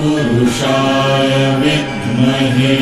तत्पुरुषाय विद्महे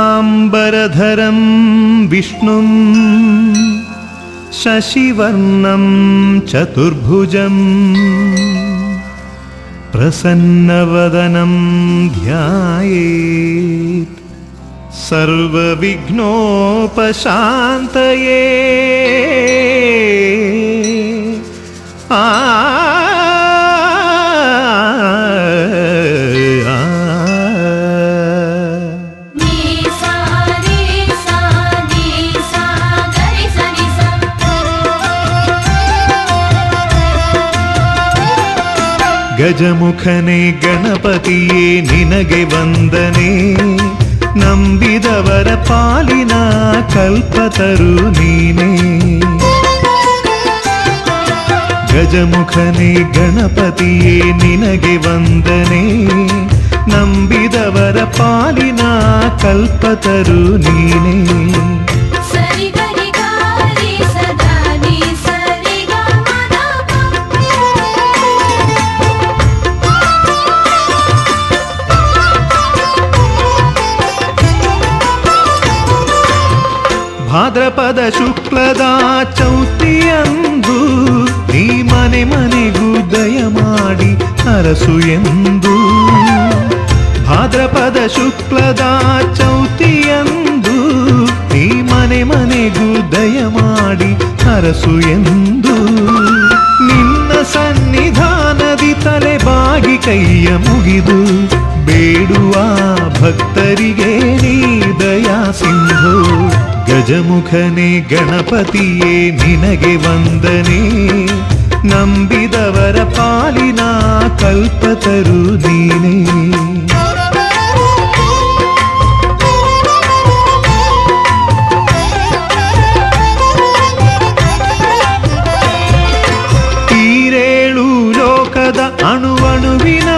शुक्लांबरधरं विष्णुं शशिवर्णं चतुर्भुजं प्रसन्नवदनं ध्यायेत् सर्वविघ्नोपशान्तये। ಗಜಮುಖನೇ ಗಣಪತಿಯೇ ನಿನಗೆ ವಂದನೆ, ನಂಬಿದವರ ಪಾಲಿನ ಕಲ್ಪತರು ನೀನೇ। ಗಜಮುಖನೇ ಗಣಪತಿಯೇ ನಿನಗೆ ವಂದನೆ, ನಂಬಿದವರ ಪಾಲಿನ ಕಲ್ಪತರು ನೀನೇ. ಸರಿ ಗರಿ ಗಾರಿ ಸದಾ ನೀ ಸರಿ ಗ ಮದ ಭಾದ್ರಪದ ಶುಕ್ಲದ ಚೌತಿಯಂದು ನೀ ಮನೆ ಮನೆಗೂ ದಯ ಮಾಡಿ ಹರಸು ಎಂದು. ಭಾದ್ರಪದ ಶುಕ್ಲದ ಚೌತಿಯಂದು ನೀ ಮನೆ ಮನೆಗೂ ದಯ ಮಾಡಿ ಹರಸು ಎಂದು. ನಿನ್ನ ಸನ್ನಿಧಾನದಿ ತಲೆ ಬಾಗಿ ಕೈಯ ಮುಗಿದು ಬೇಡುವ ಭಕ್ತರಿಗೆ ನೀ ದಯಾ ಸಿಂಧು. ಗಜಮುಖನೇ ಗಣಪತಿಯೇ ನಿನಗೆ ವಂದನೆ, ನಂಬಿದವರ ಪಾಲಿನ ಕಲ್ಪತರು ನೀನೇ. ಈರೇಳು ಲೋಕದ ಅಣುವಣುವಿನ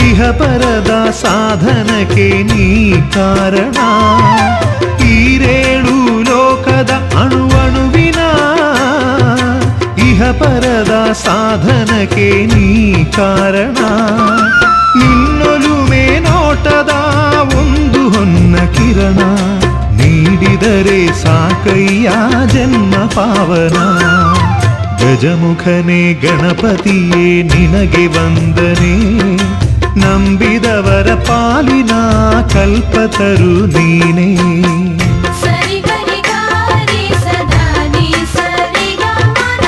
ಇಹಪರದ ಸಾಧನಕ್ಕೆ ನೀ ಕಾರಣ. ಈರೇಳು ಲೋಕದ ಅಣುವಣುವಿನ ಇಹಪರದ ಸಾಧನಕ್ಕೆ ನೀ ಕಾರಣ. ನಿನ್ನೊಲುಮೆ ನೋಟದ ಒಂದು ಹೊನ್ನ ಕಿರಣ, ನೀಡಿದರೆ ಸಾಕಯ್ಯ ಜನ್ಮ ಪಾವನ. ಗಜಮುಖನೇ ಗಣಪತಿಯೇ ನಿನಗೆ ವಂದನೆ, ನಂಬಿದವರ ಪಾಲಿನ ಕಲ್ಪತರು ನೀನೇ. ಸರಿ ಗರಿ ಗಾರಿ ಸದಾ ನೀ ಸರಿ ಗ ಮದ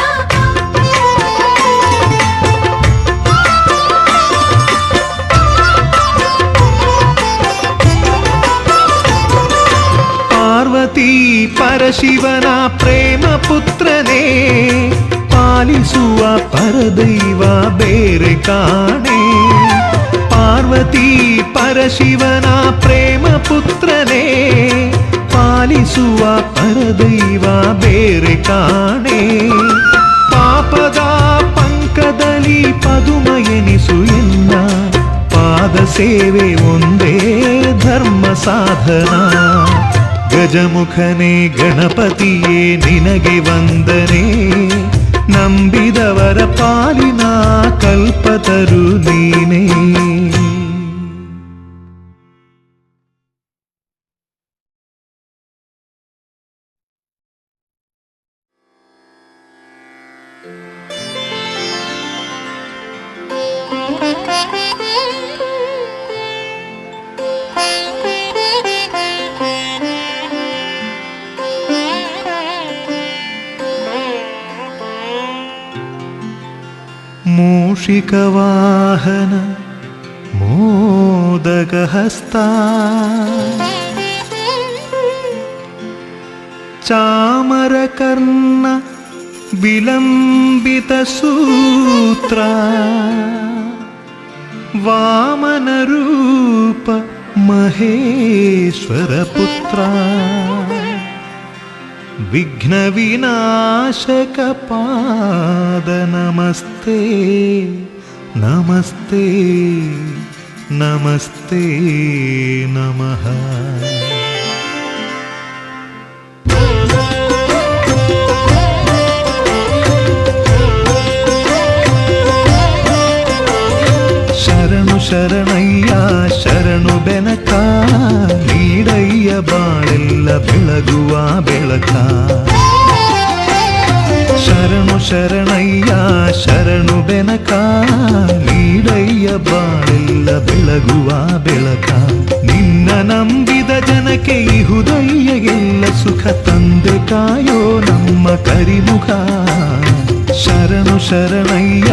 ಪಾರ್ವತಿ ಪರಶಿವನ ಪ್ರೇಮ ಪುತ್ರನೇ, ಪಾಲಿಸುವ ಪರದೈವ ಬೇರೆ ಕಾಣೆ. ಪಾರ್ವತಿ ಪರಶಿವನ ಪ್ರೇಮ ಪುತ್ರನೇ, ಪಾಲಿಸುವ ಪರದೈವ ಬೇರೆ ಕಾಣೆ. ಪಾಪದ ಪಂಕದಲ್ಲಿ ಪದುಮ ಎನಿಸು ಎನ್ನ, ಪಾದ ಸೇವೆ ಒಂದೇ ಧರ್ಮ ಸಾಧನ. ಗಜಮುಖನೇ ಗಣಪತಿಯೇ ನಿನಗೆ ವಂದನೆ, ನಂಬಿದವರ ಪಾಲಿನ ಕಲ್ಪತರು ನೀನೇ. ಮೂಷಿಕವಾಹನ ಮೋದಕಹಸ್ತ, ಚಾಮರಕರ್ಣ ವಿಲಂಬಿತ ಸೂತ್ರ, ವಾಮನರೂಪ ಮಹೇಶ್ವರ ಪುತ್ರ, ವಿಘ್ನ ವಿನಾಶಕ ಪಾದ ನಮಸ್ತೆ ನಮಸ್ತೆ ನಮಸ್ತೆ ನಮಃ. ಶರಣು ಶರಣಯ್ಯ ಶರಣು ಬೆನಕ, ನೀಡಯ್ಯ ಬಾಳೆಲ್ಲ ಬೆಳಗುವ ಬೆಳಕ. ಶರಣು ಶರಣಯ್ಯ ಶರಣು ಬೆನಕ, ನೀಡಯ್ಯ ಬಾಳೆಲ್ಲ ಬೆಳಗುವ ಬೆಳಕ. ನಿನ್ನ ನಂಬಿದ ಜನಕ್ಕೆ ಇಹುದಯ್ಯ ಎಲ್ಲ ಸುಖ ತಂದೆ ಕಾಯೋ ನಮ್ಮ ಕರಿಮುಖ. ಶರಣು ಶರಣಯ್ಯ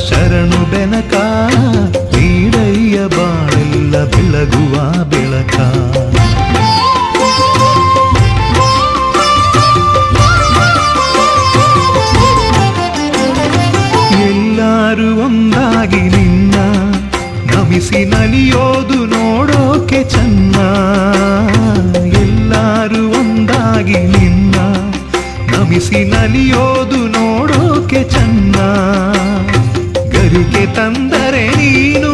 ಶರಣು ಬೆನಕ, ನೀಡಯ್ಯ ಬಾಳೆಲ್ಲ ಬೆಳಗುವ ಬೆಳಕ. ಎಲ್ಲರೂ ಒಂದಾಗಿ ನಿನ್ನ ನಮಿಸಿ ನಲಿಯೋದು ನೋಡೋಕೆ ಚೆನ್ನ. ಎಲ್ಲರೂ ಒಂದಾಗಿ ನಿನ್ನ ನಮಿಸಿ ನಲಿಯೋದು ನೋಡೋಕೆ ನೋಡೋಕೆ ಚೆನ್ನ. ಗರಿಕೆ ತಂದರೆ ನೀನು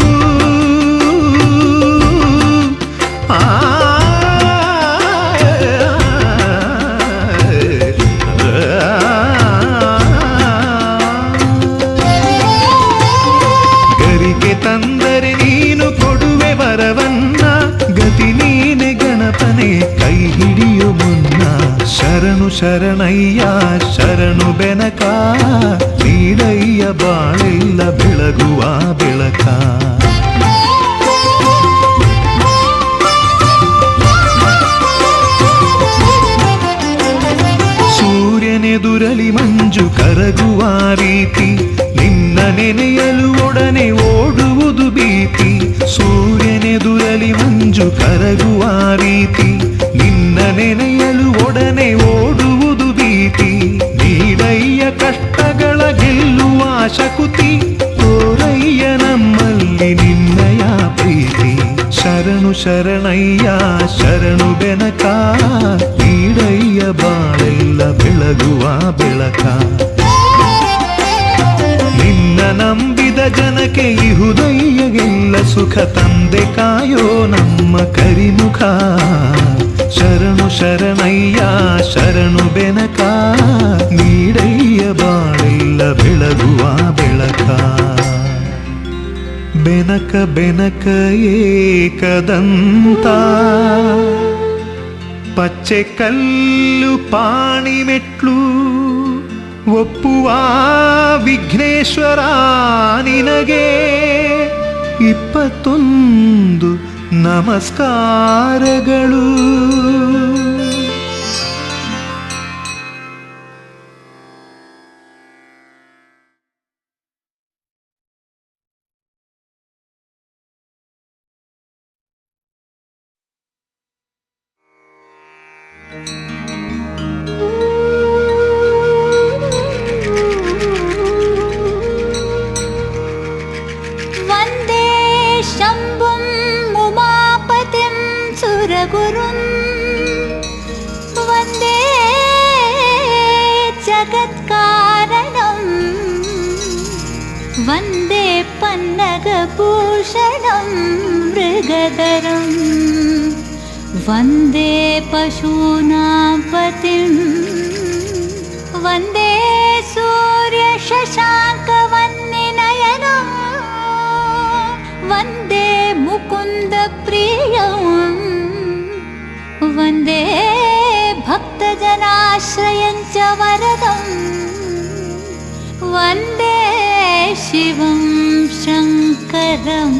ಗರಿಕೆ ತಂದರೆ ನೀನು ಕೊಡುವೆ ವರವನ್ನ. ಗತಿ ನೀನೆ ಗಣಪನೆ ಕೈ ಹಿಡಿಯು ಮುನ್ನ. ಶರಣು ಶರಣಯ್ಯ ಶರಣು ಬೆನಕ, ನೀಡಯ್ಯ ಬಾಳೆಲ್ಲ ಬೆಳಗುವ ಬೆಳಕ. ಸೂರ್ಯನೆದುರಲಿ ಮಂಜು ಕರಗುವ ರೀತಿ, ನಿನ್ನ ನೆನೆಯಲು ಒಡನೆ ಓಡುವುದು ಭೀತಿ. ಸೂರ್ಯನೆದುರಲಿ ಮಂಜು ಕರಗುವ ರೀತಿ, ನಿನ್ನ ನೆನೆಯಲು ಒಡನೆ ಓಡುವುದು ಭೀತಿ. ನೀಡಯ್ಯ ಕಷ್ಟಗಳ ಗೆಲ್ಲುವ ಶಕುತಿ, ತೋರಯ್ಯ ನಮ್ಮಲ್ಲಿ ನಿನ್ನಯ ಪ್ರೀತಿ. ಶರಣು ಶರಣಯ್ಯ ಶರಣು ಬೆನಕ, ನೀಡಯ್ಯ ಬಾಳೆಲ್ಲ ಬೆಳಗುವ ಬೆಳಕ. ನಿನ್ನ ನಂಬಿದ ಜನಕ್ಕೆ ಇಹುದಯ್ಯಗೆಲ್ಲ ಸುಖ ತಂದೆ ಕಾಯೋ ನಮ್ಮ ಕರಿಮುಖ. ಶರಣು ಶರಣಯ್ಯ ಶರಣು ಬೆನಕ, ನೀಡಯ್ಯ ಬಾಳೆಲ್ಲ ಬೆಳಗುವ ಬೆಳಕ. ಬೆನಕ ಬೆನಕ ಏಕದಂತ, ಪಚ್ಚೆ ಕಲ್ಲು ಪಾಣಿಮೆಟ್ಲು ಒಪ್ಪುವ ವಿಘ್ನೇಶ್ವರ ನಿನಗೆ 21 ನಮಸ್ಕಾರಗಳು. वन्दे शम्भुं उमापतिं सुरगुरुं, वन्दे जगत्कारणं, वन्दे पन्नगभूषणं मृगधरं, वन्दे पशूनां पतिं, वन्दे सूर्यशशाङ्कवह्निनयनं, वन्दे मुकुन्दप्रियं, वन्दे भक्तजनाश्रयं च वरदं, वन्दे शिवं शङ्करम्.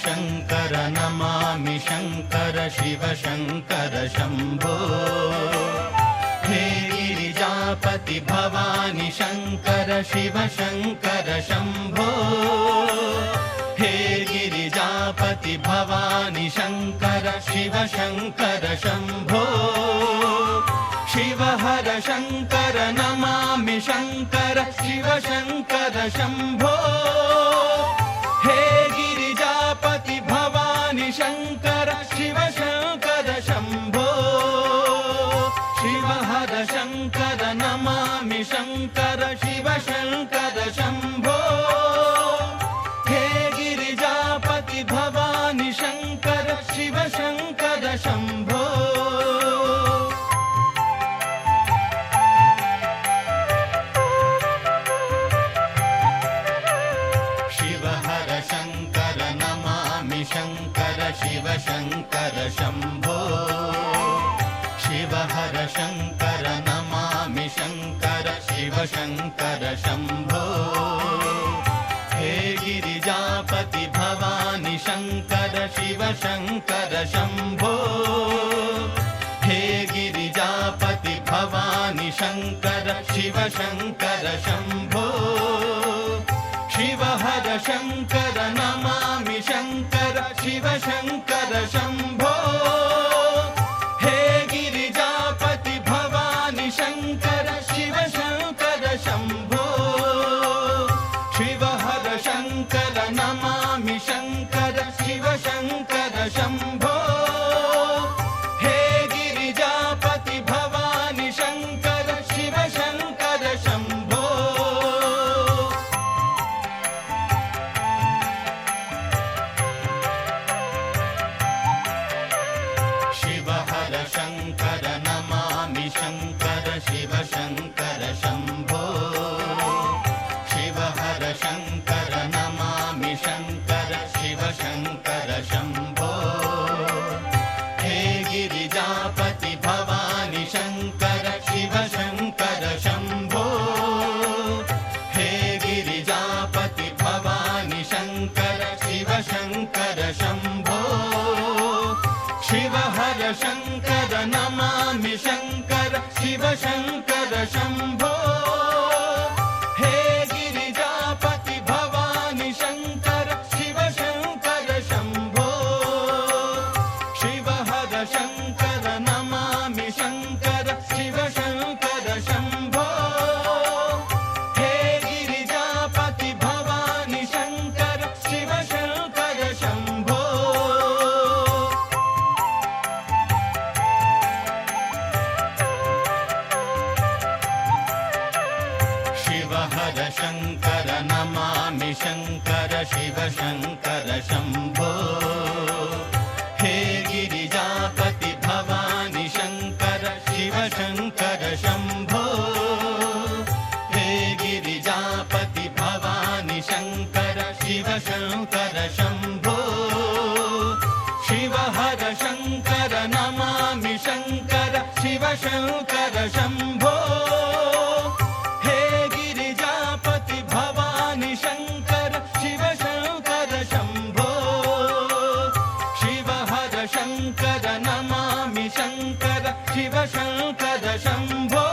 शङ्कर नमामि शङ्कर शिव शङ्कर शम्भो हे गिरिजापति भवानि शङ्कर शिव शङ्कर शम्भो हे गिरिजापति भवानि शङ्कर शिव शङ्कर शम्भो शिव हर शङ्कर नमामि शङ्कर शिव शङ्कर शम्भो हे गिरिजापति भवानि शङ्कर शिव शङ्कर शम्भो शिव हर शङ्कर नमामि शङ्कर शिव शङ्कर शम्भो हे गिरिजापति भवानि शङ्कर शिव शङ्कर शम्भो शिव हर शङ्कर नमामि शङ्कर शिव शङ्कर शम्भो शिव हर शङ्कर नमामि शङ्कर शिव शङ्कर शम्भो हे गिरिजापति भवानि शङ्कर शिव शङ्कर शम्भो हे गिरिजापति भवानि शङ्कर शिव शङ्कर शम्भो शिव हर शङ्कर नमामि शङ्कर शिव शङ्कर शम्भो हे गिरिजापति भवानि शङ्कर शिव शङ्कर शम्भो शिव हर शङ्कर नमामि शङ्कर शिव शङ्कर शम्भो हे गिरिजापति भवानि शङ्कर शिव शङ्कर शम्भो शिव हर शङ्कर नमामि शङ्कर शिव शङ्कर शम्भो शिव हर शङ्कर नमामि शङ्कर शिव शङ्कर शम्भो हे गिरिजापति भवानि शङ्कर शिव शङ्कर शम्भो हे गिरिजापति भवानि शङ्कर शिव शङ्कर शम्भो शिव हर शङ्कर नमामि शङ्कर शिव शङ्कर शम्भो हे गिरिजापति भवानि शङ्कर शिव शङ्कर शम्भो शिव हर शङ्कर नमामि शङ्कर शिव शङ्कर शम्भो हे गिरिजापति भवानि शङ्कर शिव शङ्कर शम्भो शिव हर शङ्कर नमामि शङ्कर शिव शङ्कर शम्भो हे गिरिजापति भवानि शङ्कर शिव शङ्कर शम्भो हे गिरिजापति भवानि शङ्कर शिव शङ्कर शम्भो शिव हर शङ्कर नमामि शङ्कर शिव शङ्कर शम्भो हे गिरिजापति भवानि शङ्कर शिव शङ्कर शम्भो शिव हर शङ्कर नमामि शङ्कर शिव शङ्कर शम्भो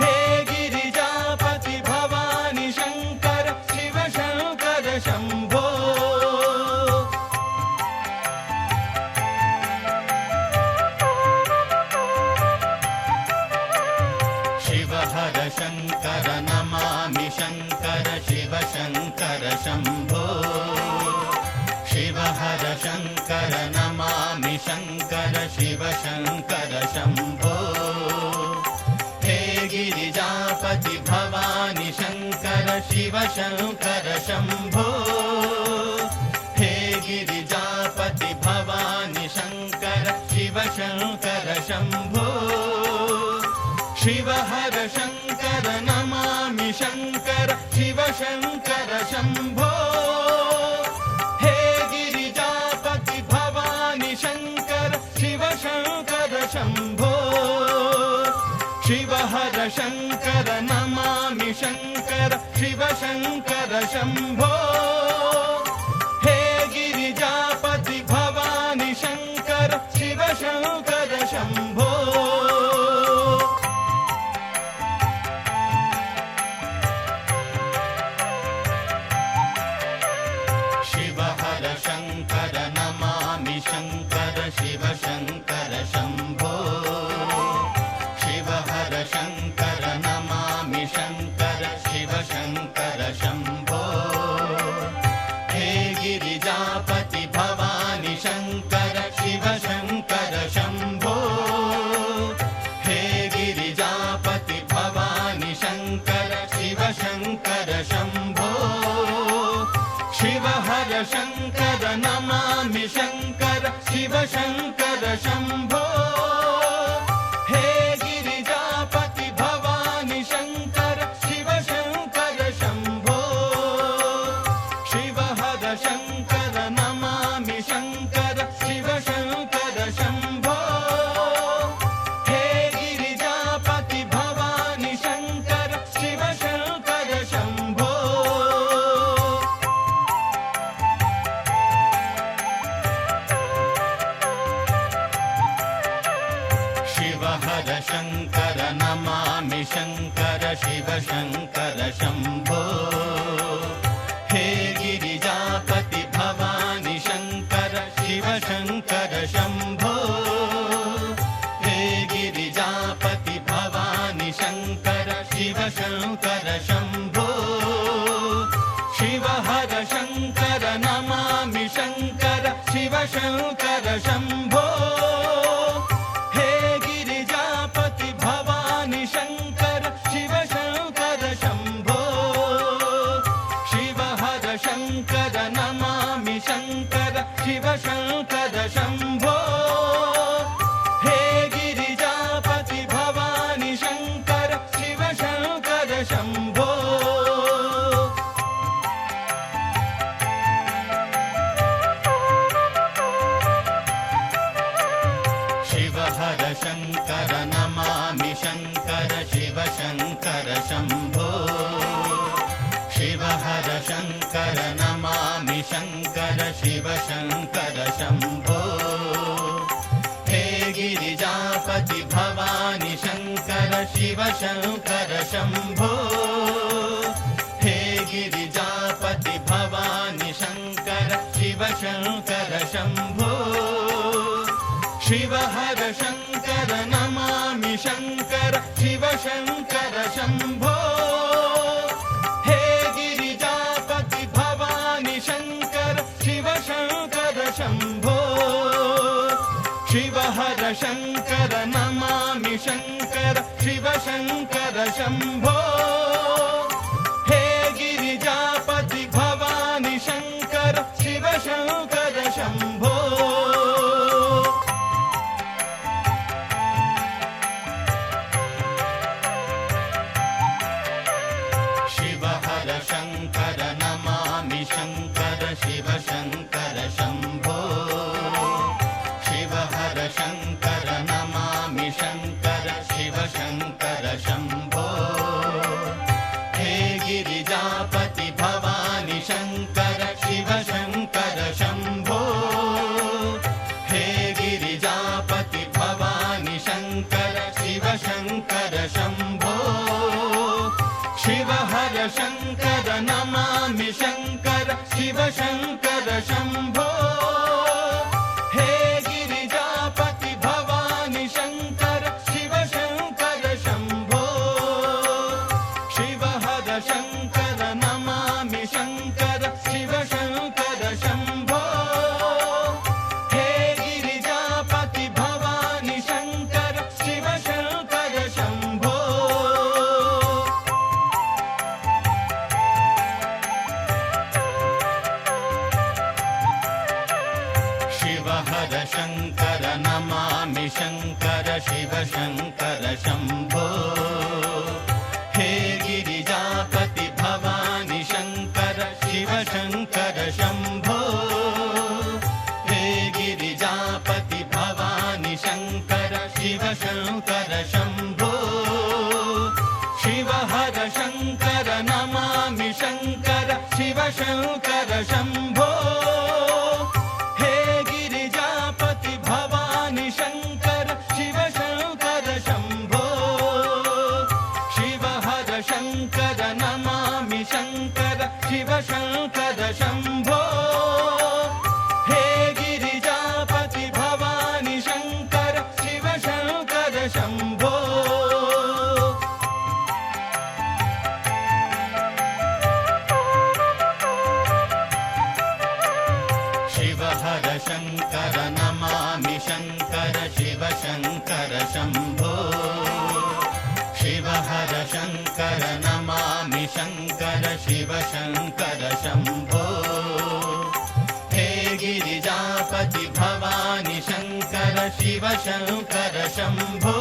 हे गिरिजापति भवानि शङ्कर शिव शङ्कर शम्भो शिव हर शङ्कर नमामि शङ्कर शिव शङ्कर शम्भो शिव हर शङ्कर नमामि शङ्कर शिव शङ्कर शम्भो हे गिरिजापति भवानि शङ्कर शिव शङ्कर शम्भो हे गिरिजापति भवानि शङ्कर शिव शङ्कर शम्भो शिव हर शङ्कर नमामि शङ्कर शिव शङ्कर शम्भो हे गिरिजापति भवानि शङ्कर शिव शङ्कर शम्भो शिव हर शङ्कर नमामि शङ्कर शिव शङ्कर शम्भो हे शङ्कर शम्भो हे गिरिजापति भवानि शङ्कर शिव शङ्कर शम्भो शिव हर शङ्कर नमामि शङ्कर शिव शङ्कर शम्भो हे गिरिजापति भवानि शङ्कर शिव शङ्कर शम्भो शिव हर शङ्कर नमामि शङ्कर शिव शङ्कर शम्भो हे गिरिजापति भवानि शङ्कर शिव शङ्कर शम्भो हे गिरिजापति भवानि शङ्कर शिव शङ्कर शम्भो शिव हर शङ्कर नमामि शङ्कर शिव शङ्कर शम्भो हे गिरिजापति भवानि शङ्कर शिव शङ्कर शम्भो शिव हर शङ्कर नमामि शङ्कर शिव शङ्कर शम्भो हे गिरिजापति भवानि शङ्कर शिव शङ्कर शम्भो शिव हर शङ्कर नमामि शङ्कर शिव शङ्कर शम्भो शिव हर शङ्कर नमामि शङ्कर शिव शङ्कर शम्भो हे गिरिजापति भवानि शङ्कर शिव शङ्कर शम्भो हे गिरिजापति भवानि शङ्कर शिव शङ्कर शम्भो शिव हर शङ्कर नमामि शङ्कर शिव शङ्कर शम्भो हे गिरिजापति भवानि शङ्कर शिव शङ्कर शम्भो शिव हर शङ्कर नमामि शङ्कर शिव शङ्कर शम्भो हे गिरिजापति भवानि शङ्कर शिव शङ्कर शम्भो शिव हर शङ्कर नमामि शङ्कर शिव शङ्कर शम्भो शिव हर शङ्कर नमामि शङ्कर शिव शङ्कर शम्भो हे गिरिजापति भवानि शङ्कर शिव शङ्कर शम्भो हे गिरिजापति भवानि शङ्कर शिव शङ्कर शम्भो शिव हर शङ्कर नमामि शङ्कर शिव शङ्कर शम्भो हे गिरिजापति भवानि शङ्कर शिव शङ्कर शम्भो शिव हर शङ्कर नमामि शङ्कर शिव शङ्कर शम्भो हे गिरिजापति भवानि शङ्कर शिव शङ्कर शम्भो शिव हर शङ्कर नमामि शङ्कर शिव शङ्कर शम्भो हे गिरिजापति भवानि शङ्कर शिव शङ्कर शम्भो हे गिरिजापति भवानि शङ्कर शिव शङ्कर शम्भो शिव हर शङ्कर नमामि शङ्कर शिव शङ्कर शम्भो हे गिरिजापति भवानि शङ्कर शिव शङ्कर शम्भो शिव हर शङ्कर नमामि शङ्कर शिव शङ्कर शम्भो हे गिरिजापति भवानि शङ्कर शिव शङ्कर शम्भो शिव हर शङ्कर नमामि शङ्कर शिव शङ्कर शम्भो शिव हर शङ्कर नमामि शङ्कर शिव शङ्कर शम्भो हे गिरिजापति भवानि शङ्कर शिव शङ्कर शम्भो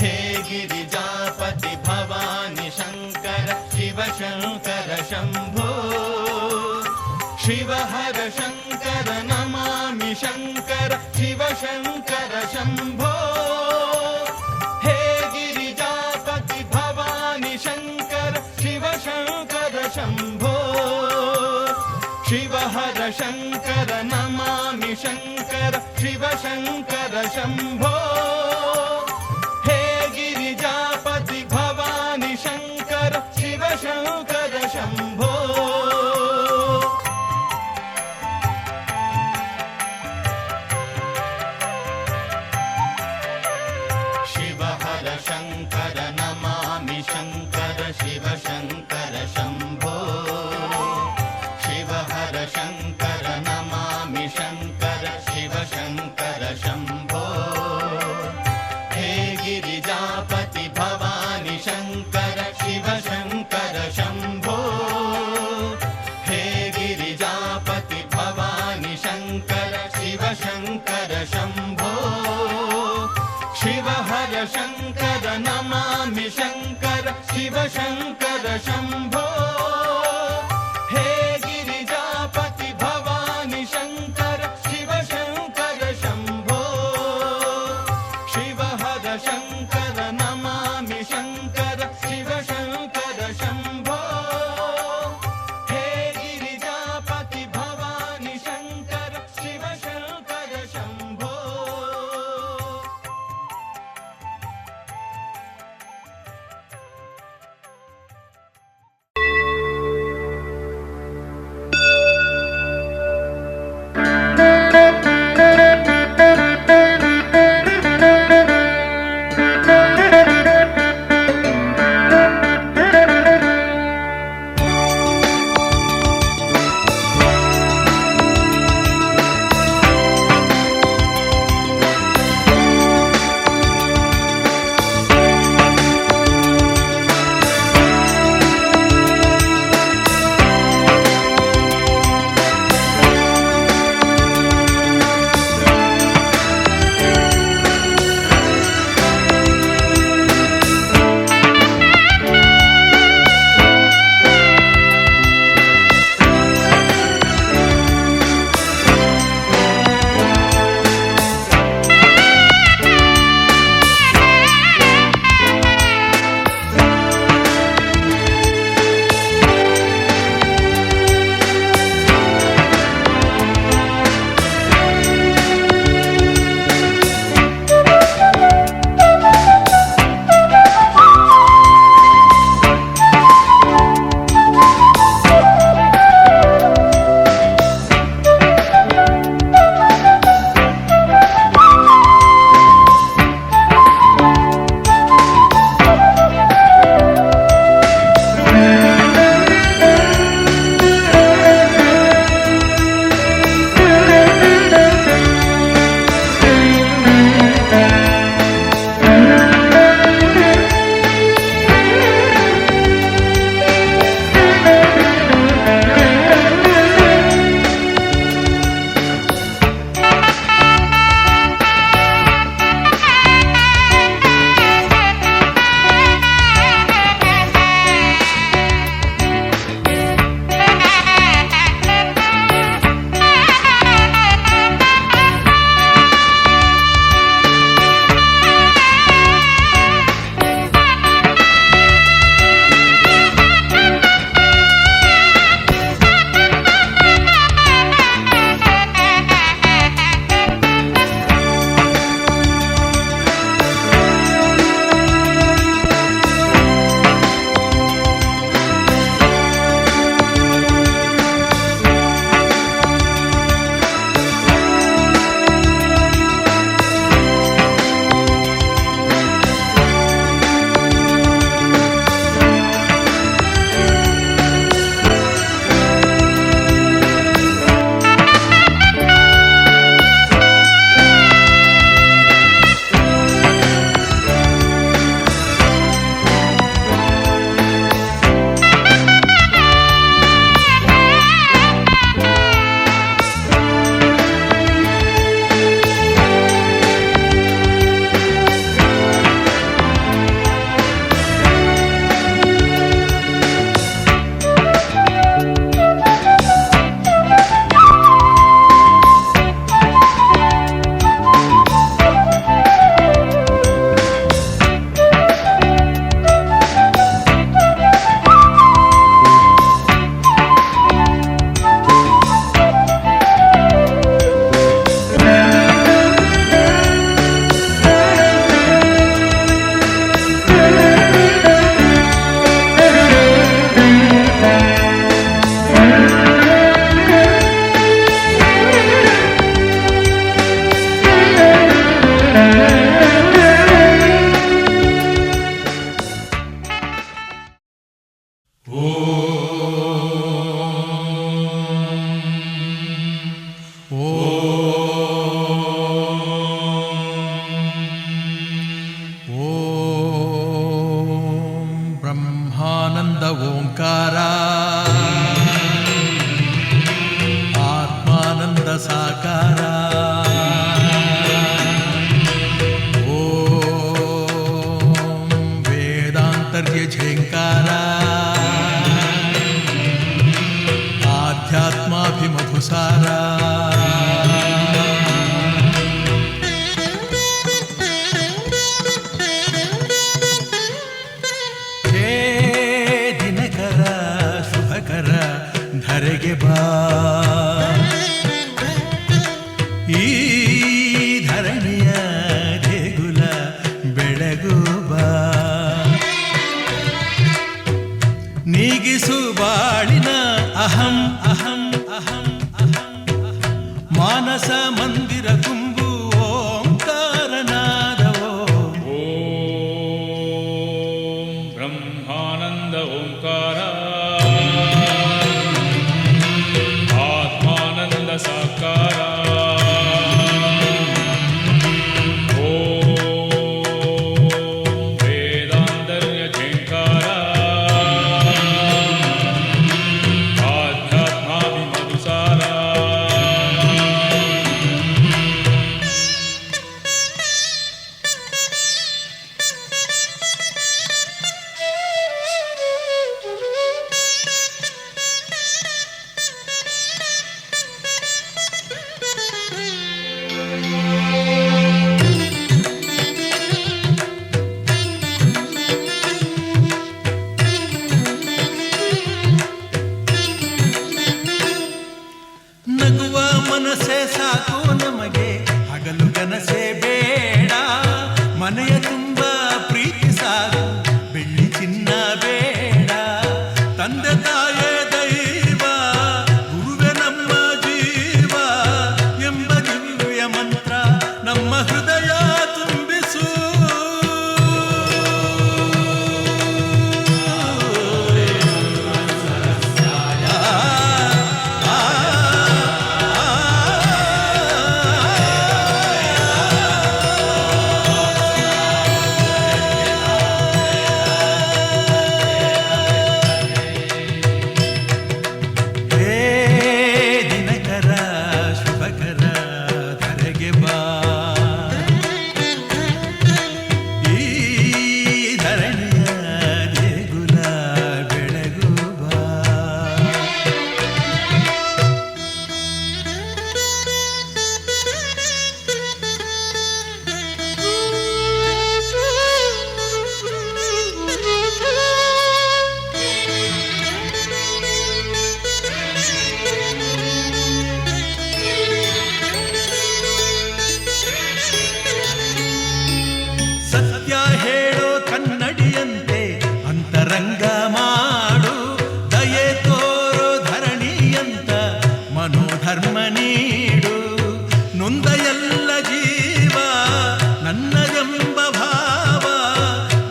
हे गिरिजापति भवानि शङ्कर शिव शङ्कर शम्भो शिव हर शङ्कर नमामि शङ्कर शिव शङ्कर शम्भो हे गिरिजापति भवानि शङ्कर शिव शङ्कर शम्भो शिव हर शङ्कर नमामि शङ्कर शिव शङ्कर शम्भो हे गिरिजापति भवानि शङ्कर शिव शङ्कर शम्भो शिव हर शङ्कर नमामि शङ्कर शिव शङ्कर शम्भो शिव हर शङ्कर नमामि शङ्कर शिव शङ्कर शम्भो हे गिरिजापति भवानि शङ्कर शिव शङ्कर शम्भो हे गिरिजापति भवानि शङ्कर शिव शङ्कर शम्भो शिव हर शङ्कर नमामि शङ्कर शिव शङ्कर शम्भो हे गिरिजापति भवानि शङ्कर शिव शङ्कर शम्भो शिव हर शङ्कर नमामि शङ्कर शिव शङ्कर शम्भो हे गिरिजापति भवानि शङ्कर शिव शङ्कर शम्भो ಓಂ ಬ್ರಹ್ಮಾನಂದ ಓಂಕಾರ ಆತ್ಮಾನಂದ ಸಾಕಾರ ಓಂ ವೇದಾಂತರ್ಯ ಝೇಂಕಾರ ಆಧ್ಯಾತ್ಮಾಭಿಮಧುಸಾರ ಧರೆಗೆ ಬಾ ಈ ಧರಣಿಯ ದೇಗುಲ ಬೆಳಗು ಬಾ ನೀಗಿಸು ಬಾಳಿನ ಅಹಂ ಅಹಂ ಅಹಂ ಅಹಂ ಮಾನಸ ಮಂದಿರ ತುಂಬು ಓಂಕಾರನಾದವೋ ಓಂ ಬ್ರಹ್ಮಾನಂದ ಓಂಕಾರ ಸಾಕಾರ ಓಂ ವೇದಾಂತರ್ಯ ಝೇಂಕಾರ ಆಧ್ಯಾತ್ಮಾಭಿಮಧುಸಾರ ನಗುವ ಮನಸ್ಸೇ ಸಾಕು ನಮಗೆ ಹಗಲು ಕನಸೇ ಬೇಡ ಮನೆಯ ತುಂಬ ಪ್ರೀತಿ ಸಾಕು ಬೆಳ್ಳಿ ಚಿನ್ನ ಬೇಡ ತಂದೆ ತಾಯೇ ದೈವ ಗುರುವೆ ನಮ್ಮ ಜೀವ ಎಂಬ ದಿವ್ಯ ಮಂತ್ರ ನಮ್ಮ ಹೃದಯ ತುಂಬಿಸು ಸತ್ಯ ಹೇಳೋ ಕನ್ನಡಿಯಂತೆ ಅಂತರಂಗ ಮಾಡು ದಯೆ ತೋರೋ ಧರಣಿಯಂತ ಮನೋಧರ್ಮ ನೀಡು ನೊಂದ ಎಲ್ಲ ಜೀವ ನನ್ನದೆಂಬ ಭಾವ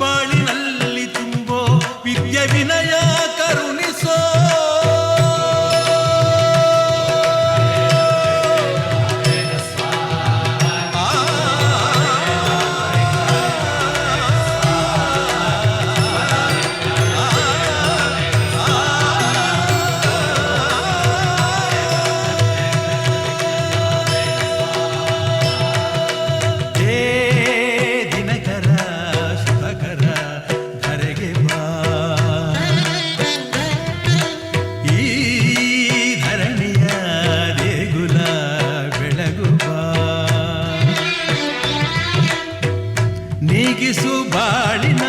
ಬಾಳಿನಲ್ಲಿ ತುಂಬೋ ವಿದ್ಯೆ ವಿನಯ ಕರುಣಿಸೋ ನೀಗಿಸು ಬಾಳಿನ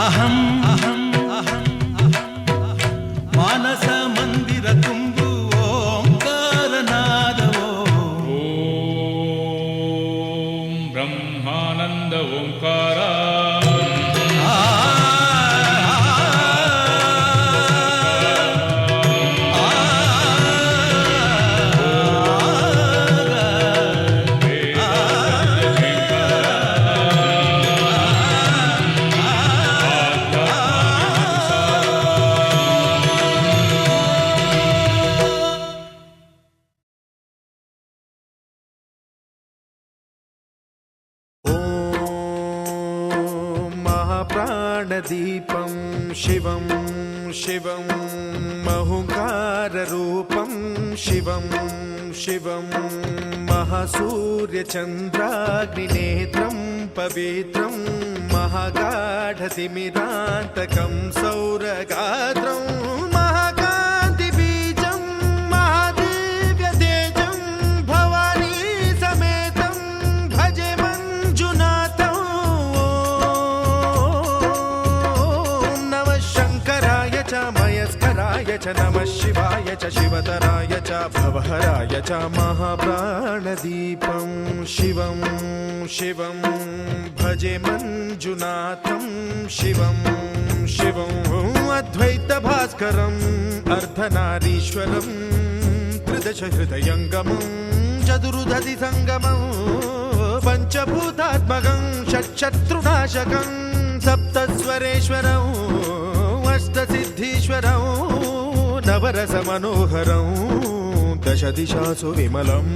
ಅಹಂ ಅಹಂ ಅಹಂ ಅಹಂ ಮಾನಸ ಮಂದಿರ ತುಂಬು ಓಂಕಾರನಾದವೋ ಓಂ ಬ್ರಹ್ಮಾನಂದ ಓಂಕಾರ महाप्राणदीपं शिवं शिवं महुकाररूपं शिवं शिवं महासूर्यचन्द्राग्निनेत्रं पवित्रं महागाढतिमिरान्तकं सौरगात्रं महाकान्तिबीजं महादिव्यतेजं भवानी समेतं भजे मञ्जुनाथं ॐ नमः शङ्कराय च मयस्कराय च नमः शिवाय च शिवतराय च भवहराय च महाप्राणदीपं शिवं शिवं भजे मञ्जुनाथं शिवं शिवं अद्वैतभास्करम् अर्धनारीश्वरं त्रिदशहृदयङ्गमं चतुर्दधिसङ्गमं पञ्चभूतात्मकं षट्शत्रुनाशकं सप्तस्वरेश्वरं अष्टसिद्धीश्वरं नवरसमनोहरं दशदिशासु विमलम्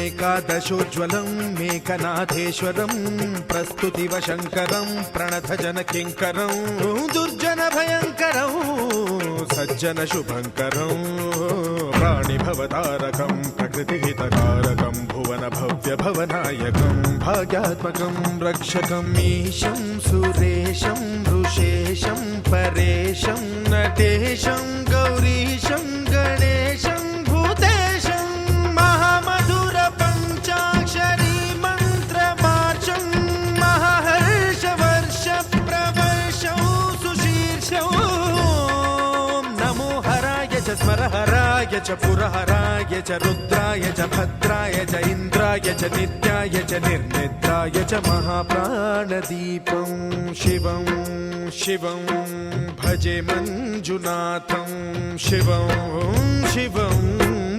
एकादशोज्ज्वलं मेघनाथेश्वरं प्रस्तुतिवशङ्करं प्रणतजनकिङ्करं दुर्जनभयङ्करं सज्जनशुभङ्करं प्राणिभवतारकं प्रकृतिहितकारकं भुवनभव्यभवनायकं भाग्यात्मकं रक्षकं ईशं सुरेशं ऋषेशं परेशं नटेशं गौरीशं गणेशं भूतेशं महामधुर पञ्चाक्षरी मन्त्रमार्चं महाहर्षवर्ष प्रवर्षं सुशीर्षं नमो हराय च स्मरहराय च पुरहराय च रुद्राय च भद्राय च इन्द्राय च नित्याय च निर्निद्राय च महाप्राणदीपं शिवं शिवं भजे मञ्जुनाथं शिवं शिवं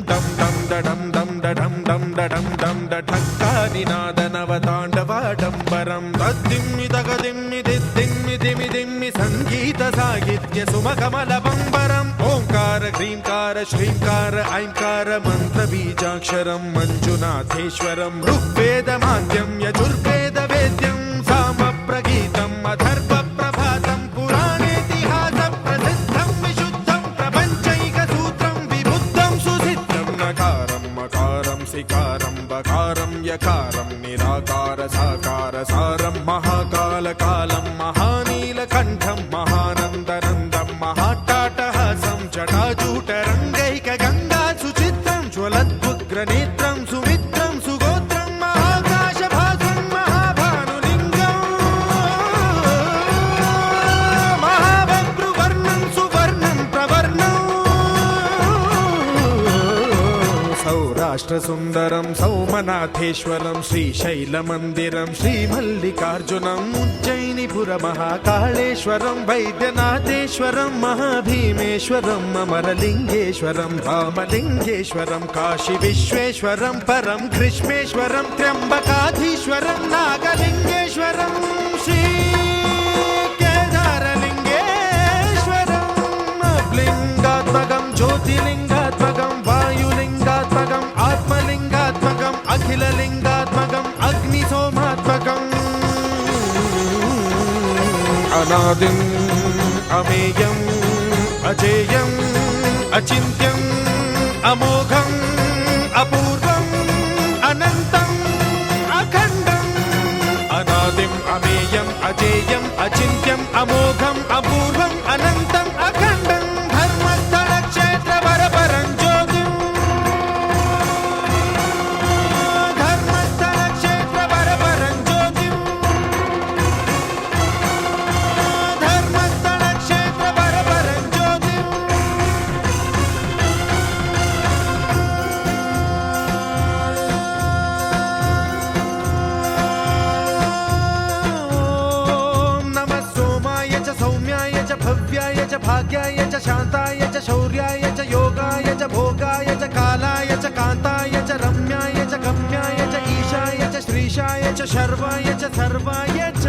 दं दं दडं दं दडं दं दडं दं दठक्कानिनादनवताण्डवाडम्बरं तद्दिम्मि तगदिम्मि दिद्दिम्मि दिमि दिम्मि सङ्गीतसाहित्य सुमकमलबम्बरम् ओङ्कार ह्रीङ्कार श्रीङ्कार ऐङ्कार मन्त्रबीजाक्षरं मञ्जुनाथेश्वरं ऋग्वेदमाद्यं यजुर्वेदवेद्यं सामप्रगीतम् अथर्वप्रभातं पुराणेतिहासप्रसिद्धं विशुद्धं प्रपञ्चैकसूत्रं विबुद्धं सुसिद्धं नकारं मकारं सिकारं बकारं यकारं निराकार साकार सारं महाकालकालं महानीलकण्ठं महानन्दनन्दं महाट्टाटहासं जटाजूटरङ्गैकगङ्गा सुचित्रं ज्वलद्वुग्रनेत्रं सुमित्रं सुगोत्रं महाकाशभासं महाभानुलिङ्गं महाबभ्रुवर्णं सुवर्णं प्रवर्णं सौराष्ट्रसुन्दरं सौमनाथेश्वरं श्रीशैलमन्दिरं श्रीमल्लिकार्जुनम् उज्जयिनीपुरमहाकाळेश्वरं वैद्यनाथेश्वरं महाभीमेश्वरम् अमरलिङ्गेश्वरं रामलिङ्गेश्वरं काशीविश्वेश्वरं परं कृष्णेश्वरं त्र्यम्बकाधीश्वरं नागलिङ्गेश्वरं श्रीकेदारलिङ्गेश्वरं लिङ्गात्मकं ज्योतिलिङ्गात्मकं वायुलिङ्गात्मकम् आत्मलिङ्गात्मकम् अखिललिङ्गात्मकम् अग्निसोमात्मकम् अनादिम् अमेयम् अजेयम् अचिन्त्यम् अमोघम् अपूर्वम् अनन्तम् अखण्डम् अनादिम् अमेयम् अजेयम् अचिन्त्यम् अमोघम् अपूर्वम् अनन्तम् अखण्डम् धर्मस्थलक्षेत्रवरपरं ज्योतिम् धर्मस्थलक्षेत्रवरपरं ज्योतिम् धर्मस्थलक्षेत्रवरपरं ज्योतिम् भव्याय च भाग्याय च शान्ताय च शौर्याय च योगाय च भोगाय च कालाय च कान्ताय च रम्याय च गम्याय च ईशाय च श्रीशाय च शर्वाय च सर्वाय च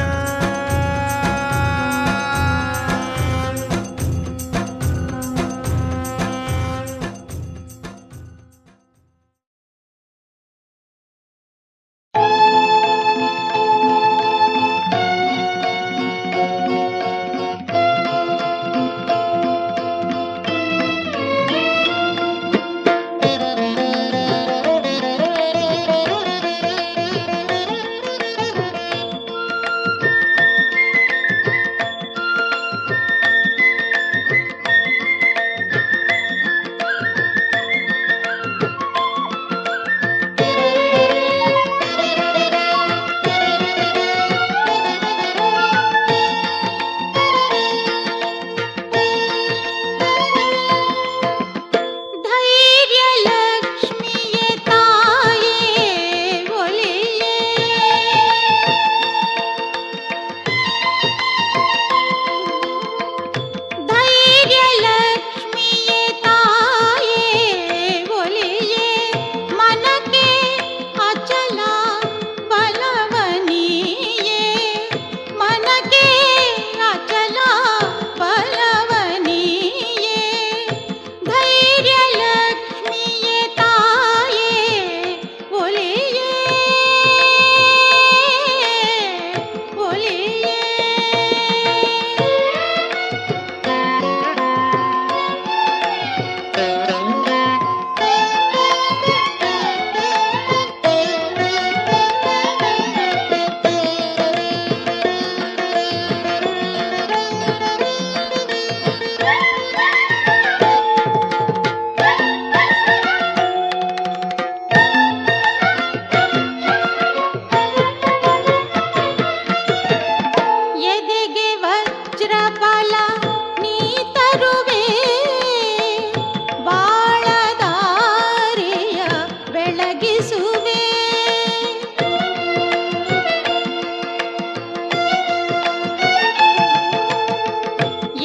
ಬೆಳಗಿಸುವೆ.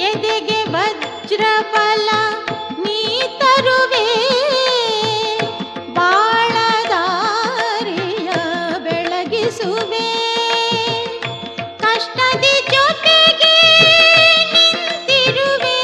ಎದೆಗೆ ವಜ್ರ ಬಲ ನೀ ತರುವೆ, ಬಾಳದಾರಿಯ ಬೆಳಗಿಸುವೆ. ಕಷ್ಟದಿ ಜೊತೆಗೆ ನಿಂತಿರುವೆ,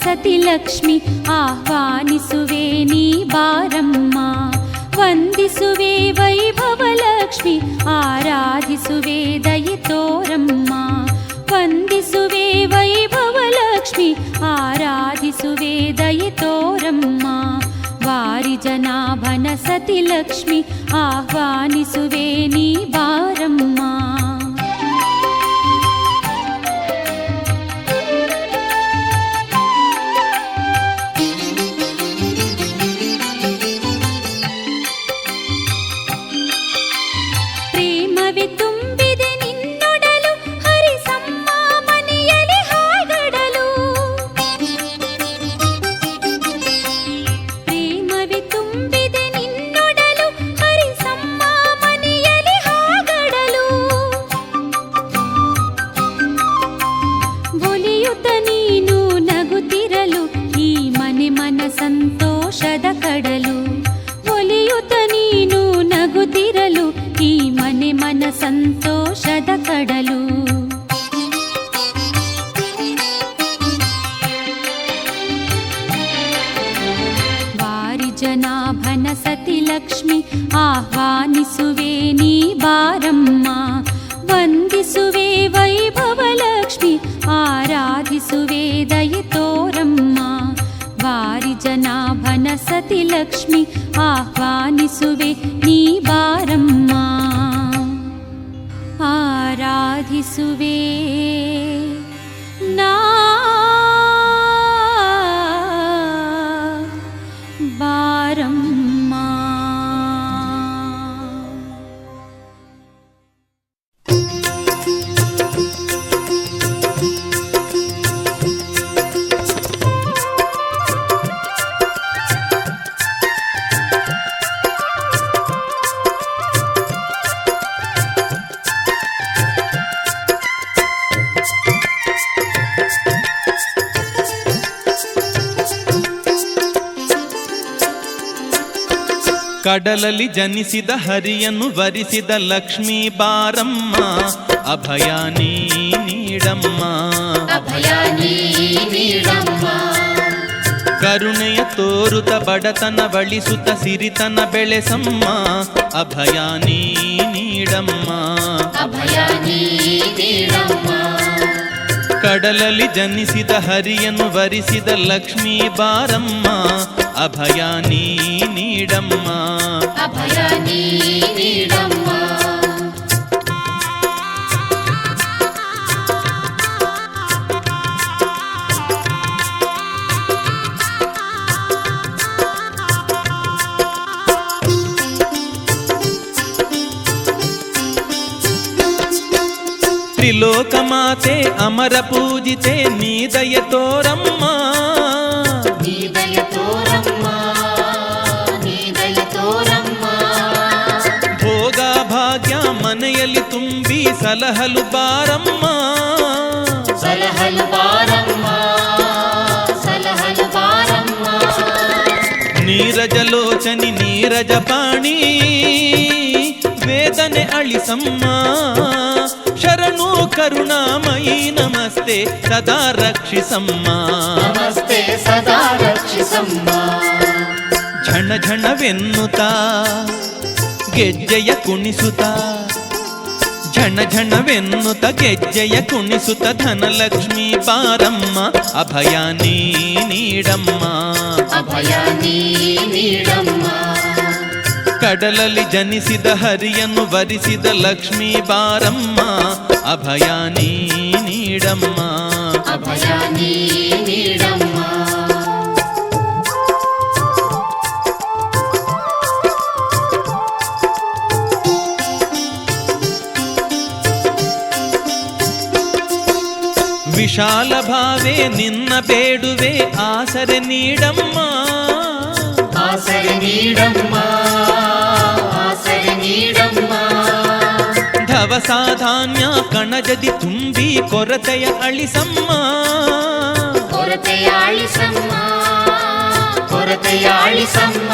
ಸತಿಲಕ್ಷ್ಮಿ ಆಹ್ವಾನಿಸುವೆ ನೀ ಬಾರಮ್ಮ. ವಂದಿಸುವೆ ವೈಭವಲಕ್ಷ್ಮಿ ಆರಾಧಿಸುವೆ ದಯೆ ತೋರಮ್ಮ. ವಂದಿಸುವೆ ವೈಭವಲಕ್ಷ್ಮಿ ಆರಾಧಿಸುವೆ ದಯೆ ತೋರಮ್ಮ. ವಾರಿ ಜನಾಭನ ಸತಿಲಕ್ಷ್ಮಿ ಆಹ್ವಾನಿಸುವೆ ನೀ ಬಾರಮ್ಮ. ಸಂತೋಷದ ಕಡಲು ಒಲಿಯುತ್ತ ನೀನು ನಗುತ್ತಿರಲು ಈ ಮನೆ ಮನ ಸಂತೋಷದ ಕಡಲು. ವಾರಿ ಜನಾಭನ ಸತಿಲಕ್ಷ್ಮಿ ಆಹ್ವಾನಿಸುವೆ ನೀ ಬಾರಮ್ಮ. ವಂದಿಸುವೆ ವೈಭವಲಕ್ಷ್ಮಿ ಆರಾಧಿಸುವೆ ದಯೆ ತೋರಮ್ಮ. ವಾರಿ ಜನಾಭನ ಸತಿಲಕ್ಷ್ಮಿ ಆಹ್ವಾನಿಸುವೆ ನೀ ಬಾರಮ್ಮ. ಆರಾಧಿಸುವೆ ನಾ ಬಾರಮ್ಮ. ಕಡಲಲ್ಲಿ ಜನಿಸಿದ ಹರಿಯನ್ನು ವರಿಸಿದ ಲಕ್ಷ್ಮೀ ಬಾರಮ್ಮ. ಅಭಯ ನೀ ನೀಡಮ್ಮ. ಅಭಯ ನೀ ನೀಡಮ್ಮ. ಕರುಣೆಯ ತೋರುತ ಬಡತನ ಬಳಿಸುತ್ತ ಸಿರಿತನ ಬೆಳೆಸಮ್ಮ. ಅಭಯ ನೀ ನೀಡಮ್ಮ. ಅಭಯ ನೀ ನೀಡಮ್ಮ. ಕಡಲಲ್ಲಿ ಜನಿಸಿದ ಹರಿಯನ್ನು ವರಿಸಿದ ಲಕ್ಷ್ಮೀ ಬಾರಮ್ಮ. ಅಭಯ ನೀ ನೀಡಮ್ಮ. ಅಭಯ ನೀ ನೀಡಮ್ಮ. ತ್ರಿಲೋಕ ಮಾತೆ ಅಮರ ಪೂಜಿತೆ ನೀ ದಯೆ ತೋರಮ್ಮ. ನೀ ದಯೆ ತೋರಮ್ಮ. ನೀ ದಯೆ ತೋರಮ್ಮ. ಭೋಗ ಭಾಗ್ಯ ಮನೆಯಲ್ಲಿ ತುಂಬಿ ಸಲಹಲು ಬಾರಮ್ಮ. ಸಲಹಲು ಬಾರಮ್ಮ. ಸಲಹಲು ಬಾರಮ್ಮ. ನೀರಜಲೋಚನಿ ನೀರಜ ಪಾಣಿ ವೇದನೆ ಅಳಿಸಮ್ಮ. ಶರಣು ಕರುಣಾಮಯಿ ನಮಸ್ತೆ ಸದಾ ರಕ್ಷಿಸಮ್ಮ. ನಮಸ್ತೆ ಸದಾ ರಕ್ಷಿಸಮ್ಮ. ಝಣ ಝಣವೆನ್ನುತ್ತ ಗೆಜ್ಜೆಯ ಕುಣಿಸುತ್ತ ಝಣ ಝಣವೆನ್ನುತ್ತ ಗೆಜ್ಜೆಯ ಕುಣಿಸುತ್ತ ಧನಲಕ್ಷ್ಮೀ ಬಾರಮ್ಮ. ಅಭಯ ನೀ ನೀಡಮ್ಮ. ಅಭಯ ನೀ ನೀಡಮ್ಮ. ಕಡಲಲ್ಲಿ ಜನಿಸಿದ ಹರಿಯನ್ನು ವರಿಸಿದ ಲಕ್ಷ್ಮೀ ಬಾರಮ್ಮ. ಅಭಯ ನೀ ನೀಡಮ್ಮ. ಅಭಯ ನೀ ನೀಡಮ್ಮ. ವಿಶಾಲ ಭಾವೆ ನಿನ್ನ ಬೇಡುವೆ ಆಸರೆ ನೀಡಮ್ಮ. ಆಸರೆ ನೀಡಮ್ಮ. ಆಸರೆ ನೀಡಮ್ಮ. ದವಸ ಧಾನ್ಯ ಕಣಜದಿ ತುಂಬಿ ಕೊರತೆಯ ಅಳಿಸಮ್ಮ. ಕೊರತೆಯ ಅಳಿಸಮ್ಮ. ಕೊರತೆಯ ಅಳಿಸಮ್ಮ.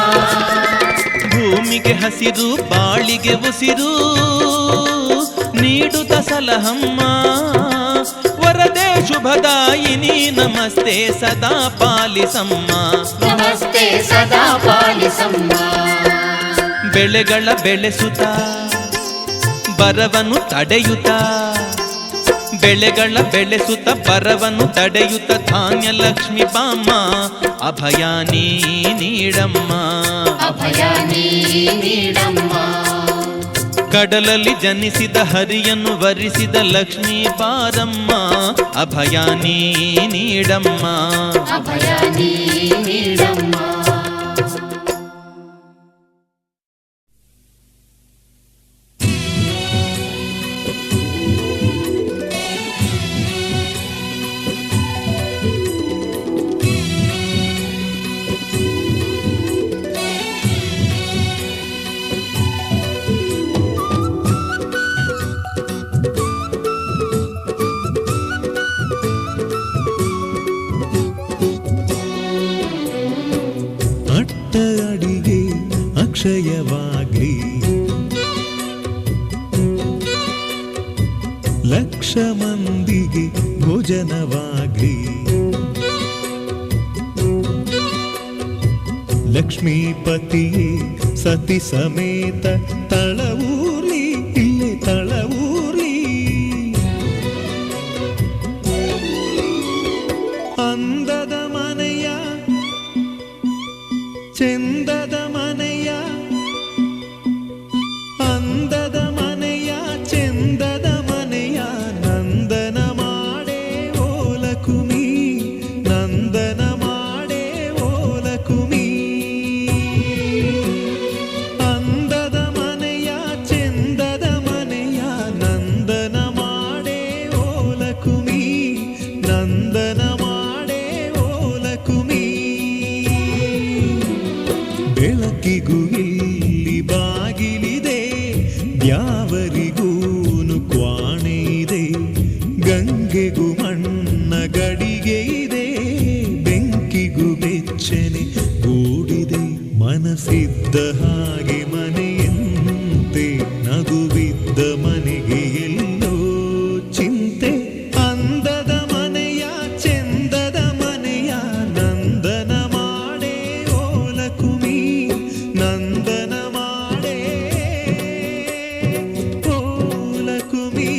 ಭೂಮಿಗೆ ಹಸಿರು ಬಾಳಿಗೆ ಉಸಿರು ನೀಡುತ್ತ ಸಲಹಮ್ಮ. ವರ ವರದೆ ಶುಭದಾಯಿನಿ ನಮಸ್ತೆ ಸದಾ ಪಾಲಿಸಮ್ಮ. ನಮಸ್ತೆ ಸದಾ ಪಾಲಿಸಮ್ಮ. ಬೆಳೆಗಳ ಬೆಳೆಸುತ್ತ ಬರವನ್ನು ತಡೆಯುತ್ತ, ಬೆಳೆಗಳ ಬೆಳೆಸುತ್ತ ಬರವನ್ನು ತಡೆಯುತ್ತ ಧಾನ್ಯ ಲಕ್ಷ್ಮಿ ಬಾಮ್ಮ ಅಭಯ ನೀ ನೀಡಮ್ಮ. ಅಭಯ ನೀ ನೀಡಮ್ಮ. ಕಡಲಲ್ಲಿ ಜನಿಸಿದ ಹರಿಯನ್ನು ವರಿಸಿದ ಲಕ್ಷ್ಮೀ ಬಾರಮ್ಮ ಅಭಯ ನೀ ನೀಡಮ್ಮ. ಅಭಯ ನೀ ನೀಡಮ್ಮ. ಅಕ್ಷಯವಾಗ್ಲಿ, ಲಕ್ಷ ಮಂದಿಗೆ ಭೋಜನವಾಗ್ಲಿ, ಲಕ್ಷ್ಮೀಪತಿಯೇ ಸತಿ ಸಮೇತ ತಳವೂರ್ಲಿ ಇಲ್ಲೇ ತಳವೂರ್ಲಿ. ಅಂದದ ಮನೆಯ ಚೆಂದದ ಮನೆಯ, ಅಂದದ ಮನೆಯ ಚೆಂದದ ಮನೆಯ ನಂದನ ಮಾಡೇ ಓಲಕುಮಿ, ನಂದನ ಮಾಡೇ ಓಲಕುಮಿ. ಅಂದದ ಮನೆಯ ಚೆಂದದ ಮನೆಯ ನಂದನ ಮಾಡೇ ಓಲಕುಮಿ, ನಂದನ ಮಾಡೇ ಓಲಕುಮಿ. ಬೆಳಕಿಗೂ ಇಲ್ಲಿ ಬಾಗಿಲಿದೆ, ದ್ಯಾವರಿಗೂನು ಕ್ವಾಣೆ ಇದೆ, ಗಂಗೆಗೂ ಮಣ್ಣ ಗಡಿಗೆ ಇದೆ, ಬೆಂಕಿಗೂ ಬೆಚ್ಚನೆ ಗೂಡಿದೆ. ಮನಸ್ಸಿದ್ದ ಹಾಗೆ ಮನೆಯಂತೆ, ನಗುವಿದ್ದ ಮನೆಗೆ ಎಲ್ಲೋ ಚಿಂತೆ. ಅಂದದ ಮನೆಯ ಚೆಂದದ ಮನೆಯ ನಂದನ ಮಾಡೇ ಓಲಕುಮಿ, ನಂದನ ಮಾಡೇ ಓಲಕುಮಿ.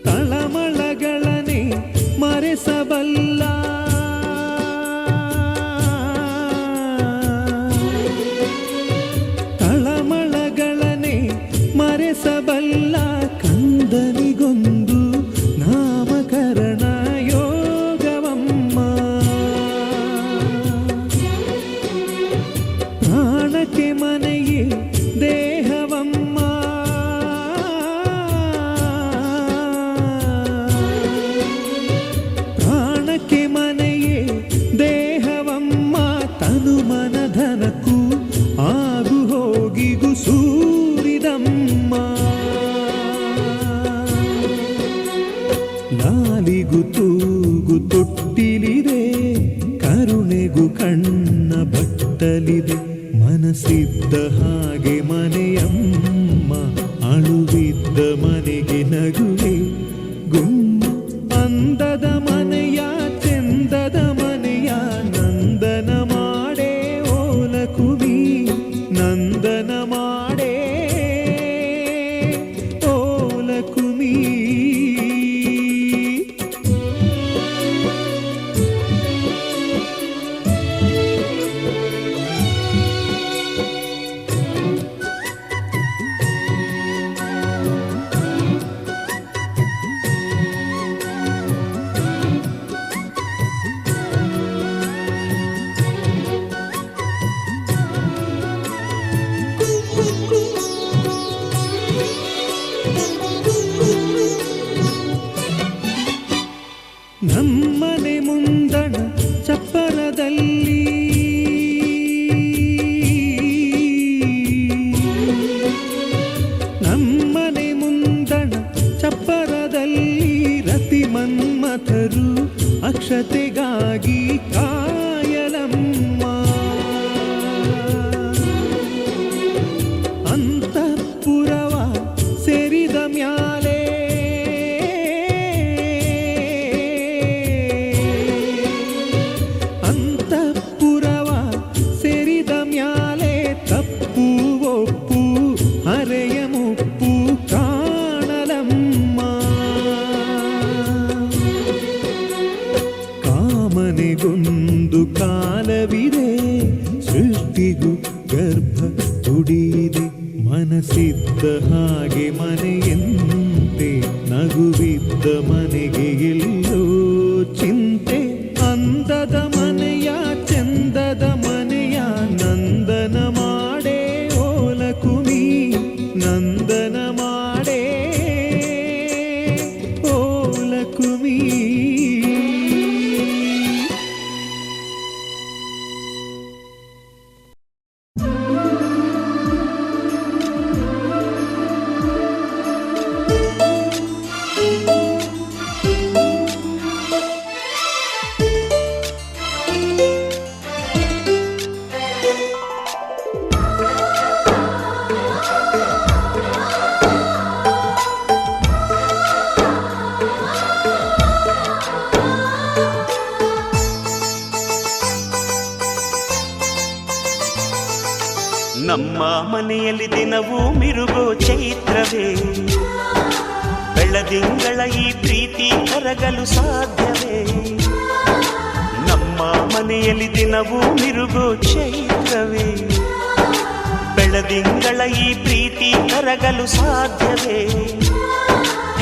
ತಳಮಳಗಳನೆ ಮರೆಸಬಲ್ಲ, ತಳಮಳಗಳನೆ ಮರೆಸಬಲ್ಲ, ಕಂದನಿಗೊಂದು ನಾಮಕರಣ ಯೋಗವಮ್ಮ. ಪ್ರಾಣಕ್ಕೆ ಮನೆಯೇ ದೇಹವಮ್ಮ, ಪ್ರಾಣಕ್ಕೆ ಮನೆಯೇ ದೇಹವಮ್ಮ. ತನು ಮನಧನಕ್ಕೂ ಆಗು ಹೋಗಿಗೂ ಸೂರಿದಮ್ಮ. ಲಾಲಿಗೂ ತೂಗು ತೊಟ್ಟಿಲಿದೆ, ಕರುಣೆಗೂ ಕಣ್ಣ ಬಟ್ಟಲಿದೆ. ಮನಸ್ಸಿದ್ದ ಹಾಗೆ ಮನೆಯಮ್ಮ, ಅಳುವಿದ್ದ ಮನೆಗೆ ನಗುವೆ ಗುಮ್ಮ. ಅಂದದ ಮನೆಯ ಚೆಂದದ ಮನೆಯ ನಂದನ ಮಾಡೇ ಓಲಕುಮಿ, ನಂದನ ಮಾಡೇ ಓಲಕುಮಿ. ಹಾಗೆ ಮನೆಯಂತೆ ನಗುವಿದ್ದ ಮನೆಗೆ ಎಲ್ಲೋ ಚಿಂತೆ. ಅಂದದ ಮನೆಯ ಚಂದದ ಮನೆಯ ನಂದನ ಮಾಡೇ ಓಲಕುಮಿ, ನಂದನ ಮಾಡೇ ಓಲಕುಮಿ. ನಮ್ಮ ಮನೆಯಲ್ಲಿ ದಿನವೂ ಮಿರುಗೋ ಚೈತ್ರವೇ, ಬೆಳದಿಂಗಳ ಈ ಪ್ರೀತಿ ಕರಗಲು ಸಾಧ್ಯವೇ? ನಮ್ಮ ಮನೆಯಲ್ಲಿ ದಿನವೂ ಮಿರುಗೋ ಚೈತ್ರವೇ, ಬೆಳದಿಂಗಳ ಈ ಪ್ರೀತಿ ಕರಗಲು ಸಾಧ್ಯವೇ?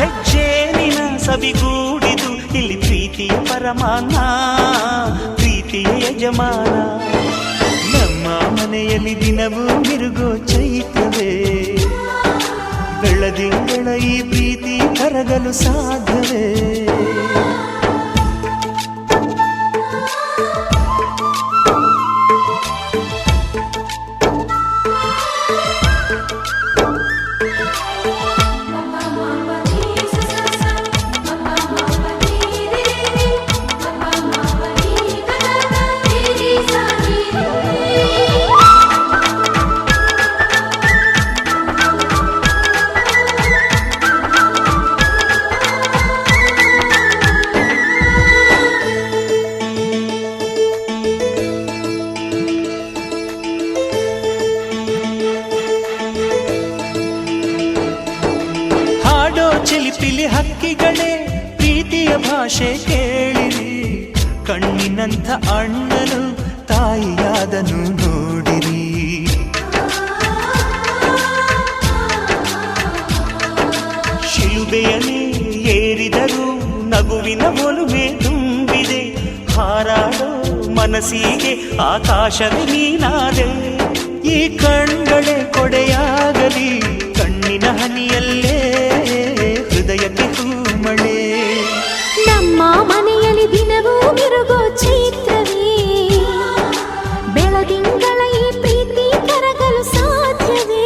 ಹೆಜ್ಜೇನಿನ ಸವಿಗೂಡಿದು ಇಲ್ಲಿ ಪ್ರೀತಿಯ ಪರಮಾನ, ಪ್ರೀತಿಯ ಯಜಮಾನ. ನಮ್ಮ ಮನೆಯಲ್ಲಿ ದಿನವೂ ಮಿರುಗೋ ಚೈತ್ರವೇ, ಬೆಳದಿಂಗಳ ಈ ಪ್ರೀತಿ ಕರಗಲು ಸಾಧ್ಯವೇ? ಚಿಲಿಪಿಲಿ ಹಕ್ಕಿಗಳೇ ಪ್ರೀತಿಯ ಭಾಷೆ ಕೇಳಿರಿ, ಕಣ್ಣಿನಂಥ ಅಣ್ಣನು ತಾಯಿಯಾದನು ನೋಡಿರಿ. ಶಿಲುಬೆಯನೇ ಏರಿದರೂ ನಗುವಿನ ಒಲುಮೆ ತುಂಬಿದೆ, ಹಾರಾಡೋ ಮನಸ್ಸಿಗೆ ಆಕಾಶವೇ ನೀನಾದೆ. ಈ ಕಣ್ಗಳೇ ಕೊಡೆಯಾಗಲಿ, ಕಣ್ಣಿನ ಹನಿಯಲ್ಲೇ ಹೃದಯಕ್ಕೆ ಹೂಮಳೆ. ನಮ್ಮ ಮನೆಯಲ್ಲಿ ದಿನವೂ ಮಿರುಗೋ ಚೈತ್ರವೇ, ಬೆಳದಿಂಗಳ ಈ ಪ್ರೀತಿ ಕರಗಲು ಸಾಧ್ಯವೇ?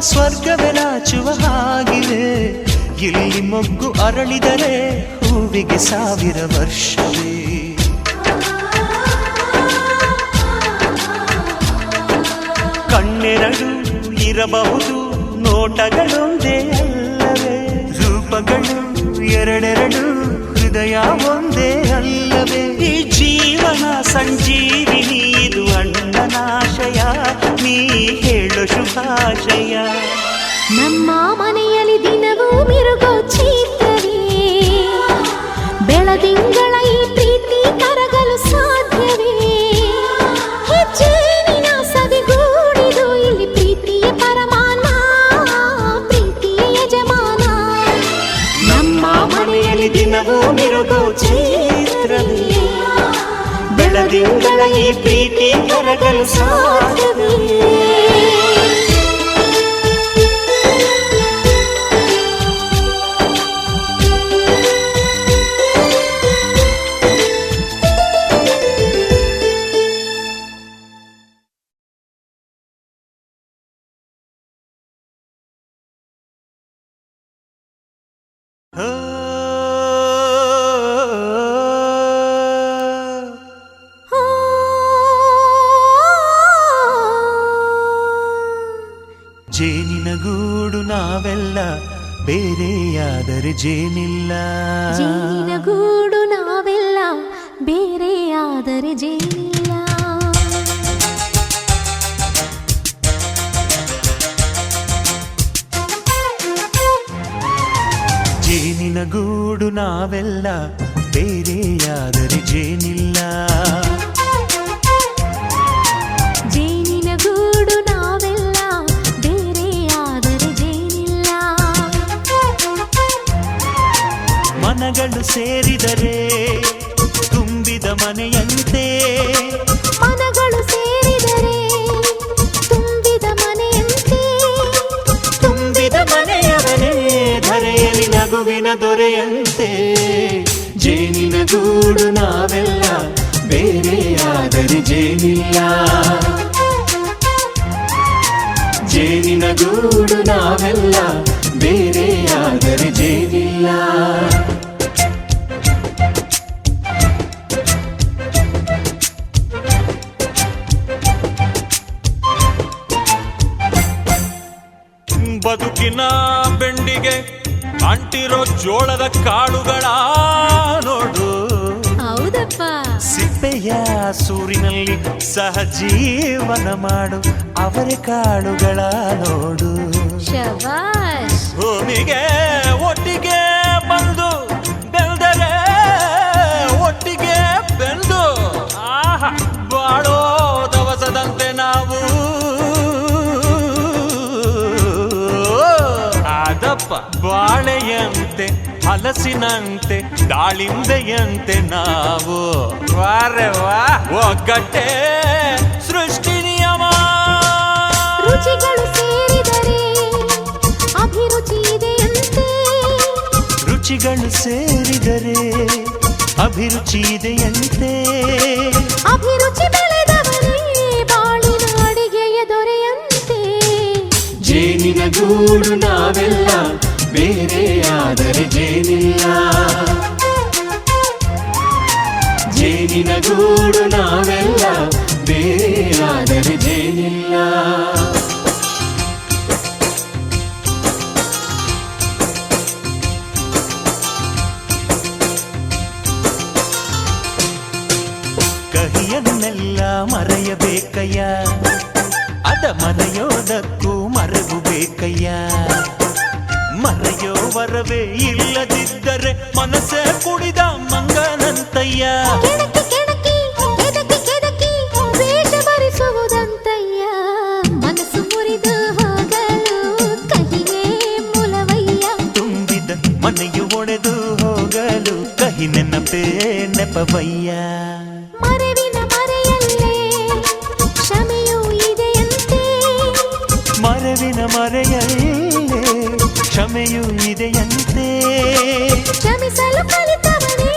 ಸ್ವರ್ಗವೇ ನಾಚುವ ಹಾಗಿವೆ, ಇಲ್ಲಿ ಮೊಗ್ಗು ಅರಳಿದರೆ ಹೂವಿಗೆ 1000 ವರ್ಷವೇ. ಕಣ್ಣೆರಡು ಇರಬಹುದು, ನೋಟಗಳೊಂದೇ ಅಲ್ಲವೇ? ರೂಪಗಳು ಎರಡೆರಡು, ಹೃದಯ ಒಂದೇ ಅಲ್ಲವೇ? ಈ ಜೀವನ ಸಂಜೀವಿನಿ, ಇದು ಅಣ್ಣನಾಶಯ, ನೀ ಹೇಳು ಶುಭಾಶಯ. ನಮ್ಮ ಮನೆಯಲ್ಲಿ ದಿನವೂ ಮಿರುಗೋ ಚೈತ್ರವೇ, ಬೆಳದಿಂಗಳ ಈ ಪ್ರೀತಿ ಕರಗಲು ಸಾಧ್ಯವೇ? ಹೆಜ್ಜೇನಿನ ಸವಿಗೂಡಿದು ಇಲ್ಲಿ ಪ್ರೀತಿಯ ಪರಮಾನ, ಪ್ರೀತಿಯ ಯಜಮಾನ. ನಮ್ಮ ಮನೆಯಲ್ಲಿ ದಿನವೂ ಮಿರುಗೋ ಚೈತ್ರವೇ, ಬೆಳದಿಂಗಳ ಈ ಪ್ರೀತಿ ಕರಗಲು ಸಾಧ್ಯವೇ? ಬೇರೆಯಾದರೆ ಜೇನಿಲ್ಲ. ಜೇನಿನ ಗೂಡು ನಾವೆಲ್ಲ ಬೇರೆಯಾದರೆ ಜೇನಿಲ್ಲ. ಜೇನಿನ ಗೂಡು ನಾವೆಲ್ಲ ಬೇರೆಯಾದರೆ ಜೇನಿಲ್ಲ. ಜೇನಿನ ಗೂಡು ನಾವೆಲ್ಲ ಬೇರೆಯಾದರೆ ಜೇನಿಲ್ಲ. ಮನಗಳು ಸೇರಿದರೆ ತುಂಬಿದ ಮನೆಯಂತೆ. ಮನಗಳು ಸೇರಿದರೆ ತುಂಬಿದ ಮನೆಯಂತೆ. ತುಂಬಿದ ಮನೆಯವನೇ ಧರೆಯಲ್ಲಿ ನಗುವಿನ ದೊರೆಯಂತೆ. ಜೇನಿನ ಗೂಡು ನಾವೆಲ್ಲ ಬೇರೆಯಾದರೆ ಜೇನಿಲ್ಲ. ಜೇನಿನ ಗೂಡು ನಾವೆಲ್ಲ ಬೇರೆಯಾದರೆ ಜೇನಿಲ್ಲ. ಬದುಕಿನ ಬೆಂಡಿಗೆ ಅಂಟಿರೋ ಜೋಳದ ಕಾಳುಗಳ ನೋಡು. ಹೌದಪ್ಪ. ಸಿಪ್ಪೆಯ ಸೂರಿನಲ್ಲಿ ಸಹಜೀವನ ಮಾಡು ಅವರೆ ಕಾಳುಗಳ ನೋಡು. ಶಬಾಷ್. ಭೂಮಿಗೆ ಒಟ್ಟಿಗೆ ಬಂದು ಬೆಳೆದರೆ ಒಟ್ಟಿಗೆ ಬೆಂದು ಆಹಾ ಬಾಳೋ ದವಸದಂತೆ ನಾವು. ಅದಪ್ಪ ಬಾಳೆಯಂತೆ ಹಲಸಿನಂತೆ ದಾಳಿಂಬೆಯಂತೆ ನಾವು. ವಾರೆ ವಾ ಒಗ್ಗಟ್ಟೆ ಸೃಷ್ಟಿ ನಿಯಮ. ರುಚಿಗಳು ಸೇರಿದರೆ ಅಭಿರುಚಿ ಇದೆಯಂತೆ. ರುಚಿಗಳು ಸೇರಿದರೆ ಅಭಿರುಚಿ ಇದೆಯಂತೆ. ಅಭಿರುಚಿ ಬೆಳೆದವರೇ ಬಾಳಿನ ಅಡಿಗೆಯ ದೊರೆಯಂತೆ. ಜೇನಿನ ಗೂಡು ನಾವೆಲ್ಲ ಬೇರೆಯಾದರೆ ಜೇನಿಲ್ಲ. ಜೇನಿನ ಗೂಡು ನಾವೆಲ್ಲ ಬೇರೆಯಾದರೆ ಜೇನಿಲ್ಲ. ಕಹಿಯನ್ನೆಲ್ಲ ಮರೆಯಬೇಕಯ್ಯ, ಅದ ಮರೆಯೋದಕ್ಕೂ ಮರವು ಬೇಕಯ್ಯ. ಮರೆಯೋ ವರವೇ ಇಲ್ಲದಿದ್ದರೆ ಮನಸ್ಸೇ ಕುಡಿದ ಮಂಗನಂತಯ್ಯ. ಕೆಣಕಿ ಕೆಣಕಿ ಕೆದಕಿ ಕೆದಕಿ ವೇಷ ಭರಿಸುವುದಂತಯ್ಯ. ಮನಸ್ಸು ಮುರಿದು ಹೋಗಲು ಕಹಿಯೇ ಮೂಲವಯ್ಯ. ತುಂಬಿದ ಮನೆಯು ಒಡೆದು ಹೋಗಲು ಕಹಿ ನೆನಪೇ ನೆಪವಯ್ಯ. ಮರೆವಿನ ಮರೆಯಲ್ಲೇ ಕ್ಷಮೆಯೂ ಇದೆಯಂತೆ. ಮರೆವಿನ ಮರೆಯಲ್ಲೇ ಕ್ಷಮೆಯೂ ಇದೆಯಂತೆ. ಕ್ಷಮಿಸಲು ಕಲಿತವನೇ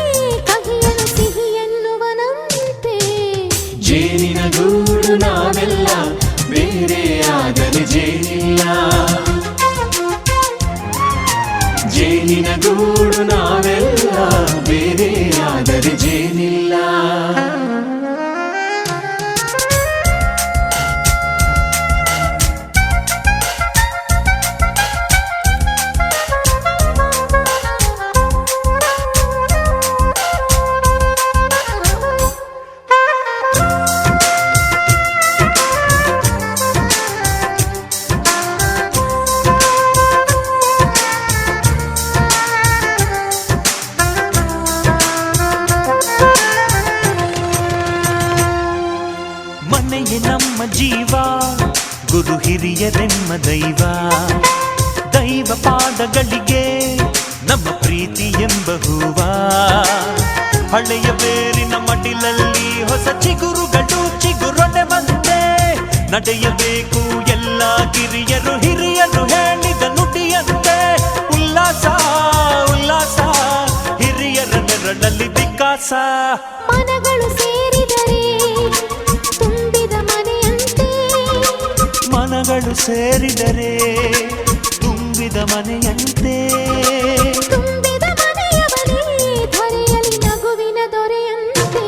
ಕಹಿಯನ್ನು ಸಿಹಿ ಎನ್ನುವನಂತೆ. ಜೇನಿನ ಗೂಡು ನಾವೆಲ್ಲ ಬೇರೆಯಾದರೆ ಜೇನಿಲ್ಲ. ಜೇನಿನ ಗೂಡು ನಾವೆಲ್ಲ ಬೇರೆಯಾದರೆ ಜೇನಿಲ್ಲ. ಮನೆಯೇ ನಮ್ಮ ಜೀವ, ಗುರು ಹಿರಿಯರೆಮ್ಮ ದೈವ. ದೈವ ಪಾದಗಳಿಗೆ ನಮ್ಮ ಪ್ರೀತಿ ಎಂಬ ಹೂವ. ಹಳೆಯ ಬೇರಿನ ಮಡಿಲಲ್ಲಿ ಹೊಸ ಚಿಗುರುಗಳು ಚಿಗುರೊಡೆ ಬಂದೆ. ನಡೆಯಬೇಕು ಎಲ್ಲ ಕಿರಿಯರು ಹಿರಿಯರು ಹೇಳಿದ ನುಡಿಯಂತೆ. ಉಲ್ಲಾಸ ಉಲ್ಲಾಸ ಹಿರಿಯರ ನೆರಳಲ್ಲಿ ವಿಕಾಸ. ಮನಗಳು ಸೇರಿದರೆ ತುಂಬಿದ ಮನೆಯಂತೆ. ಮನಗಳು ಸೇರಿದರೆ ತುಂಬಿದ ಮನೆಯಂತೆ. ತುಂಬಿದ ಮನೆಯವನೇ ಧರೆಯಲ್ಲಿ ನಗುವಿನ ದೊರೆಯಂತೆ.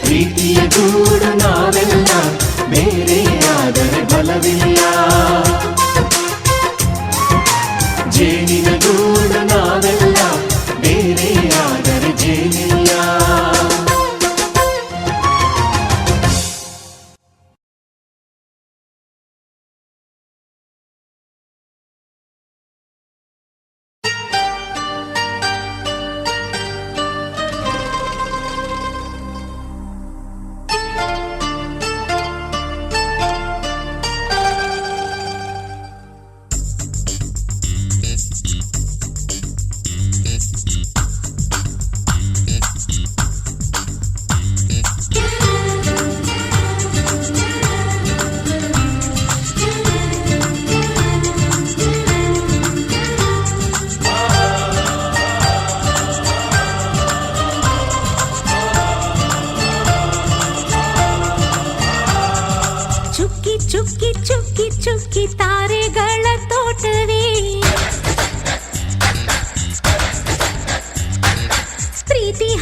ಪ್ರೀತಿಯ ಗೂಡು ನಾವೆಲ್ಲ ಬೇರೆಯಾದರೆ ಬಲವಿಲ್ಲ. ಜೇನಿನ ಗೂಡು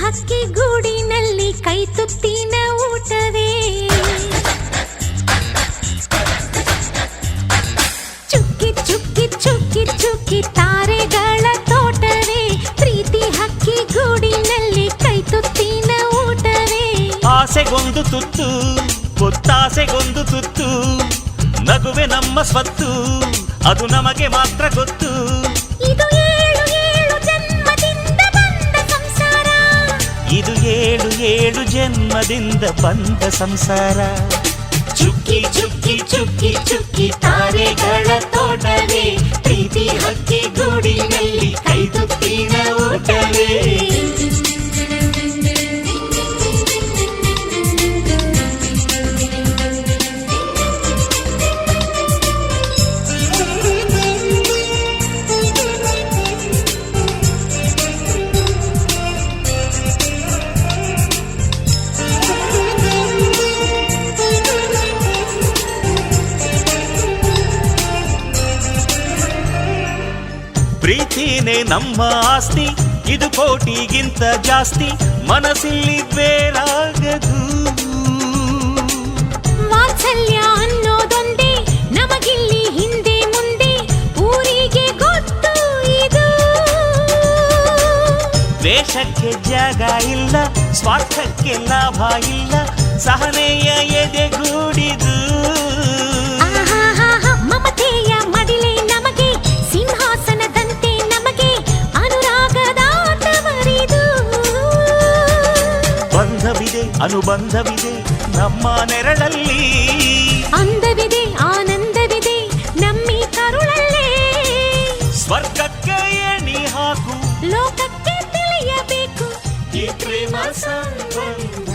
ಹಕ್ಕಿ ಗೂಡಿನಲ್ಲಿ ಕೈ ತುತ್ತಿನ ಊಟವೇ ಚುಕ್ಕಿ ಚುಕ್ಕಿ ಚುಕ್ಕಿ ಚುಕ್ಕಿ ತಾರೆಗಳ ತೋಟವೇ ಪ್ರೀತಿ ಹಕ್ಕಿ ಗೂಡಿನಲ್ಲಿ ಕೈ ತುತ್ತಿನ ಊಟವೇ ಆಸೆಗೊಂದು ತುತ್ತು ಒತ್ತಾಸೆಗೊಂದು ತುತ್ತು ನಗುವೆ ನಮ್ಮ ಸ್ವತ್ತು ಅದು ನಮಗೆ ಮಾತ್ರ ಗೊತ್ತು ಇದು ಏಳು ಏಳು ಜನ್ಮದಿಂದ ಬಂದ ಸಂಸಾರ ಇದು ಏಳು ಏಳು ಜನ್ಮದಿಂದ ಬಂದ ಸಂಸಾರ ಚುಕ್ಕಿ ಚುಕ್ಕಿ ಚುಕ್ಕಿ ಚುಕ್ಕಿ ತಾರೆಗಳ ತೋಟವೇ ಪ್ರೀತಿ ಹಕ್ಕಿ ಗೂಡಿನಲ್ಲಿ ಕೈ ತುತ್ತಿನ ಊಟವೇ ಪ್ರೀತಿನೇ ನಮ್ಮ ಆಸ್ತಿ ಇದು ಕೋಟಿಗಿಂತ ಜಾಸ್ತಿ ಮನಸ್ಸಿಲ್ಲಿ ಬೇರಾಗದು ವಾತ್ಸಲ್ಯ ಅನ್ನೋದೊಂದೇ ನಮಗಿಲ್ಲಿ ಹಿಂದೆ ಮುಂದೆ ಊರಿಗೆ ಗೊತ್ತು ಇದು ವೇಷಕ್ಕೆ ಜಾಗ ಇಲ್ಲ ಸ್ವಾರ್ಥಕ್ಕೆ ಲಾಭ ಇಲ್ಲ ಸಹನೆಯ ಎದೆಗೂಡಿದು ಮಮತೆಯ ಮಡಿಲೆ ನಮಗೆ ಸಿಂಹಾಸನದಂತೆ ನಮಗೆ ಅನುರಾಗದಾಟವರಿದು ಬಂಧವಿದೆ ಅನುಬಂಧವಿದೆ ನಮ್ಮ ನೆರಳಲ್ಲಿ ಅಂದವಿದೆ ಆನಂದವಿದೆ ನಮ್ಮಿ ಕರುಳಲ್ಲೇ ಸ್ವರ್ಗಕ್ಕೆ ಎಣಿ ಹಾಕು ಲೋಕಕ್ಕೆ ತಿಳಿಯಬೇಕು ಈ ಪ್ರೇಮ ಸಂಬಂಧ